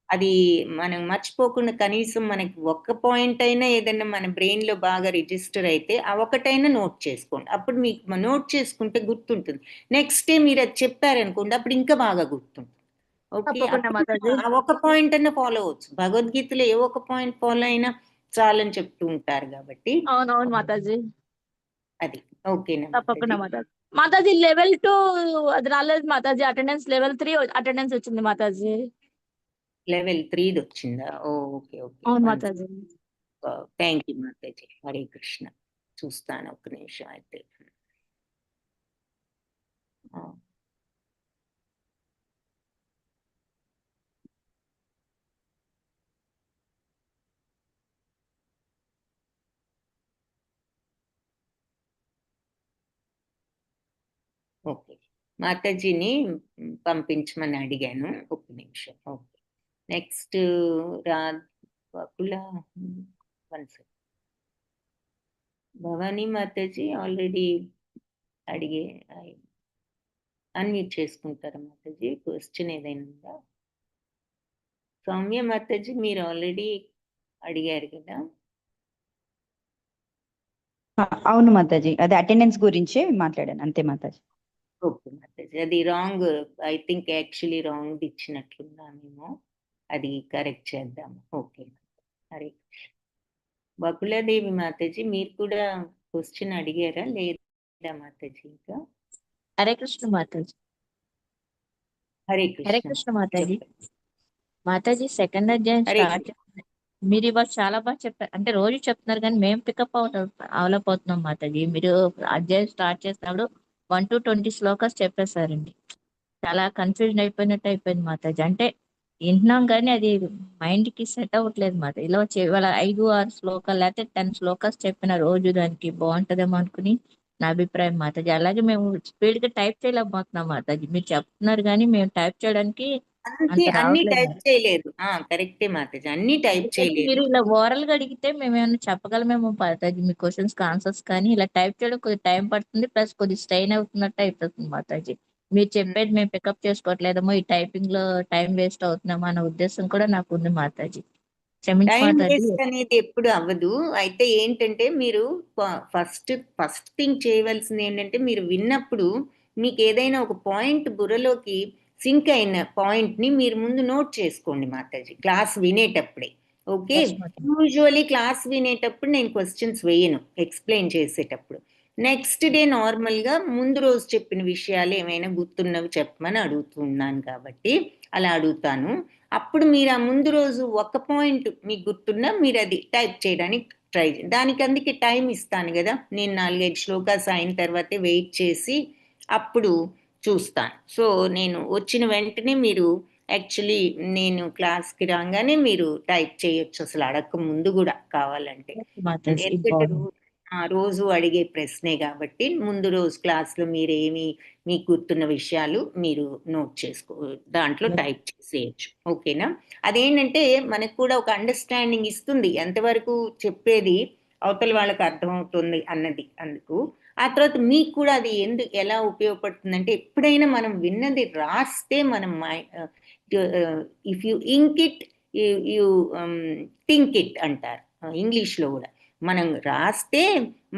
అది మనం మర్చిపోకుండా కనీసం మనకి ఒక్క పాయింట్ అయినా ఏదైనా మన బ్రెయిన్ లో బాగా రిజిస్టర్ అయితే ఆ ఒకటైనా నోట్ చేసుకోండి. అప్పుడు మీకు నోట్ చేసుకుంటే గుర్తుంటుంది. నెక్స్ట్ డే మీరు అది చెప్పారనుకోండి, అప్పుడు ఇంకా బాగా గుర్తుంటుంది. ఓకే. తప్పకుండా మాతాజీ. ఆ ఒక పాయింట్ అన్నా ఫాలో అవచ్చు. భగవద్గీతలో ఏ ఒక్క పాయింట్ ఫాలో అయినా చాలని చెప్తూ ఉంటారు కాబట్టి. అవునవును మాతాజీ. అది ఓకేనా తప్పకుండా మాతాజీ. మాతాజీ లెవెల్ 2 అది రాలేదు మాతాజీ. అటెండెన్స్ లెవెల్ 3 అటెండెన్స్ వచ్చింది మాతాజీ. లెవెల్ 3 వచ్చిందా? Okay okay. అవును మాతాజీ. థ్యాంక్ యూ మాతాజీ. హరే కృష్ణ. చూస్తాను ఒక్క నిమిషం అయితే. ఓకే. మాతాజీని పంపించమని అడిగాను. ఒక్క నిమిషం. Okay. Next Vakula Bhavani Mataji already అడిగే అన్మ్యూట్ చేసుకుంటారా మాతాజీ? క్వశ్చన్ ఏదైనా ఉందా? సౌమ్య మాతాజీ మీరు ఆల్రెడీ అడిగారు కదా. అవును మాతాజీ, అది అటెండెన్స్ గురించే మాట్లాడాను అంతే మాతాజీ. ఓకే మాతాజీ. అది wrong, I think actually wrong ఇచ్చినట్లున్నామేమో, అది కరెక్ట్ చేద్దాము. ఓకే. హరే కృష్ణ. బకులాదేవి మాతాజీ మీరు కూడా క్వశ్చన్ అడిగారా లేదా మాతాజీ? ఇంకా హరే కృష్ణ మాతాజీ. హరే హరే కృష్ణ కృష్ణ మాతాజీ. చెప్పండి. మాతాజీ సెకండ్ అధ్యాయం హరే స్టార్ట్ మీరు ఇవాళ చాలా బాగా చెప్పారు. అంటే రోజు చెప్తున్నారు కానీ మేము పికప్ అవలేకపోతున్నాం మాతాజీ. మీరు అధ్యాయం స్టార్ట్ చేసినప్పుడు 1 to 20 శ్లోకాస్ చెప్పేశారండి. చాలా కన్ఫ్యూజన్ అయిపోయినట్టు అయిపోయింది మాతాజీ. అంటే వింటున్నాం కానీ అది మైండ్ కి సెట్ అవ్వట్లేదు మాత. ఇలా ఇవాళ 5-6 శ్లోకాలు లేకపోతే 10 శ్లోకాస్ చెప్పిన రోజు దానికి బాగుంటదేమో అనుకుని నా అభిప్రాయం మాతాజీ. అలాగే మేము స్పీడ్ గా టైప్ చేయలేకపోతున్నాం మాతాజీ. మీరు చెప్తున్నారు కానీ మేము టైప్ చేయడానికి అందుకే అంత అన్ని రావట్లేదు టైప్ చేయలేదు. కరెక్టే మాతాజీ, అన్ని టైప్ అందుకని చేయలేదు. మీరు ఇలా ఓరల్ గా అడిగితే మేము ఏమైనా చెప్పగలమేమో మాతాజీ మీ క్వశ్చన్స్ ఆన్సర్స్, కానీ ఇలా టైప్ చేయడం కొద్దిగా టైం పడుతుంది, ప్లస్ కొద్ది స్ట్రెయిన్ అవుతున్నట్టు అయిపోతుంది మాతాజీ. మీరు చెప్పేది మేము పికప్ చేసుకోవట్లేదేమో, ఈ టైపింగ్ లో టైం వేస్ట్ అవుతున్నామో అన్న ఉద్దేశం కూడా నాకు ఉంది మాతాజీ. క్షమించి టైం మాతాజీ. వేస్ట్ అనేది ఎప్పుడు అవ్వదు. అయితే ఏంటంటే మీరు ఫస్ట్ థింగ్ చేయవలసింది ఏంటంటే, మీరు విన్నప్పుడు మీకు ఏదైనా ఒక పాయింట్ బుర్రలోకి సింక్ అయిన పాయింట్ ని మీరు ముందు నోట్ చేసుకోండి మాతాజీ, క్లాస్ వినేటప్పుడే. ఓకే, Yes, మాతాజీ. యూజువలీ క్లాస్ వినేటప్పుడు నేను క్వశ్చన్స్ వేయను ఎక్స్ప్లెయిన్ చేసేటప్పుడు. నెక్స్ట్ డే నార్మల్గా ముందు రోజు చెప్పిన విషయాలు ఏమైనా గుర్తున్నవి చెప్పమని అడుగుతున్నాను కాబట్టి అలా అడుగుతాను. అప్పుడు మీరు ఆ ముందు రోజు ఒక పాయింట్ మీకు గుర్తున్నా మీరు అది టైప్ చేయడానికి ట్రై చేయండి. దానికి అందుకే టైం ఇస్తాను కదా, నేను 4-5 శ్లోకాస్ అయిన తర్వాతే వెయిట్ చేసి అప్పుడు చూస్తాను. సో నేను వచ్చిన వెంటనే మీరు యాక్చువల్లీ నేను క్లాస్కి రాగానే మీరు టైప్ చేయొచ్చు, అసలు అడగక ముందు కూడా కావాలంటే. మాతాజీ ఇది ఎందుకంటే బాగుంది. రోజు అడిగే ప్రశ్నే కాబట్టి ముందు రోజు క్లాస్లో మీరేమి మీకు గుర్తున్న విషయాలు మీరు నోట్ చేసుకో, దాంట్లో టైప్ చేసేయచ్చు. ఓకేనా? అదేంటంటే మనకు కూడా ఒక అండర్స్టాండింగ్ ఇస్తుంది, ఎంతవరకు చెప్పేది అవతల వాళ్ళకి అర్థమవుతుంది అన్నది. అందుకు ఆ తర్వాత మీకు కూడా అది ఎలా ఉపయోగపడుతుందంటే, ఎప్పుడైనా మనం విన్నది రాస్తే మనం if you ink it you think it అంటారు ఇంగ్లీష్లో కూడా. మనం రాస్తే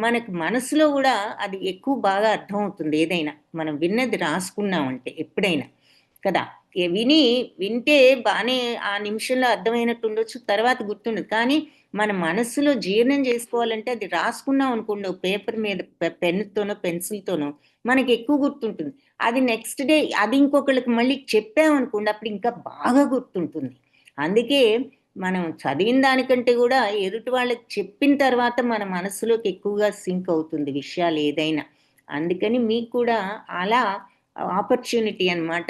మనకు మనసులో కూడా అది ఎక్కువ బాగా అర్థమవుతుంది. ఏదైనా మనం విన్నది రాసుకున్నామంటే ఎప్పుడైనా కదా, వింటే బాగానే ఆ నిమిషంలో అర్థమైనట్టు ఉండొచ్చు, తర్వాత గుర్తుండదు. కానీ మన మనసులో జీర్ణం చేసుకోవాలంటే అది రాసుకున్నాం అనుకోండి, పేపర్ మీద పెన్నుతోనో పెన్సిల్తోనో మనకి ఎక్కువ గుర్తుంటుంది. అది నెక్స్ట్ డే అది ఇంకొకళ్ళకి మళ్ళీ చెప్పామనుకోండి, అప్పుడు ఇంకా బాగా గుర్తుంటుంది. అందుకే మనం చదివిన దానికంటే కూడా ఎదుటి వాళ్ళకి చెప్పిన తర్వాత మన మనసులోకి ఎక్కువగా సింక్ అవుతుంది విషయాలు ఏదైనా. అందుకని మీకు కూడా అలా ఆపర్చునిటీ అన్నమాట.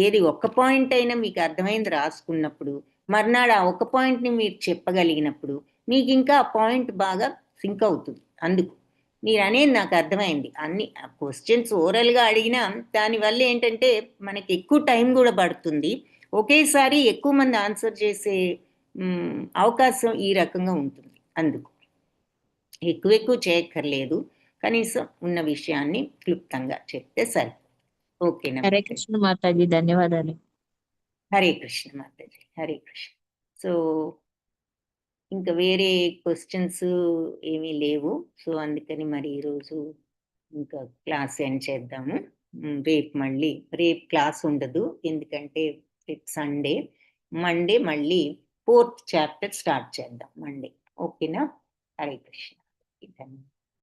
ఏది ఒక్క పాయింట్ అయినా మీకు అర్థమైంది రాసుకున్నప్పుడు, మర్నాడు ఆ ఒక్క పాయింట్ని మీరు చెప్పగలిగినప్పుడు మీకు ఇంకా ఆ పాయింట్ బాగా సింక్ అవుతుంది. అందుకు మీరు అనేది నాకు అర్థమైంది. అన్ని క్వశ్చన్స్ ఓరల్గా అడిగినా దానివల్ల ఏంటంటే మనకి ఎక్కువ టైం కూడా పడుతుంది, ఒకేసారి ఎక్కువ మంది ఆన్సర్ చేసే అవకాశం ఈ రకంగా ఉంటుంది. అందుకు ఎక్కువ చేయక్కర్లేదు, కనీసం ఉన్న విషయాన్ని క్లుప్తంగా చెప్తే సరిపోతుంది. ఓకేనా? హరే కృష్ణ మాతాజీ, ధన్యవాదాలు. హరే కృష్ణ మాతాజీ, హరే కృష్ణ. సో ఇంకా వేరే క్వశ్చన్స్ ఏమీ లేవు. సో అందుకని మరి ఈరోజు ఇంకా క్లాస్ ఎండ్ చేద్దాము. రేపు క్లాస్ ఉండదు, ఎందుకంటే రేపు సండే. మండే మళ్ళీ 4th చాప్టర్ స్టార్ట్ చేద్దాం మండే. ఓకేనా? హరే కృష్ణ. ధన్యవాదాలు.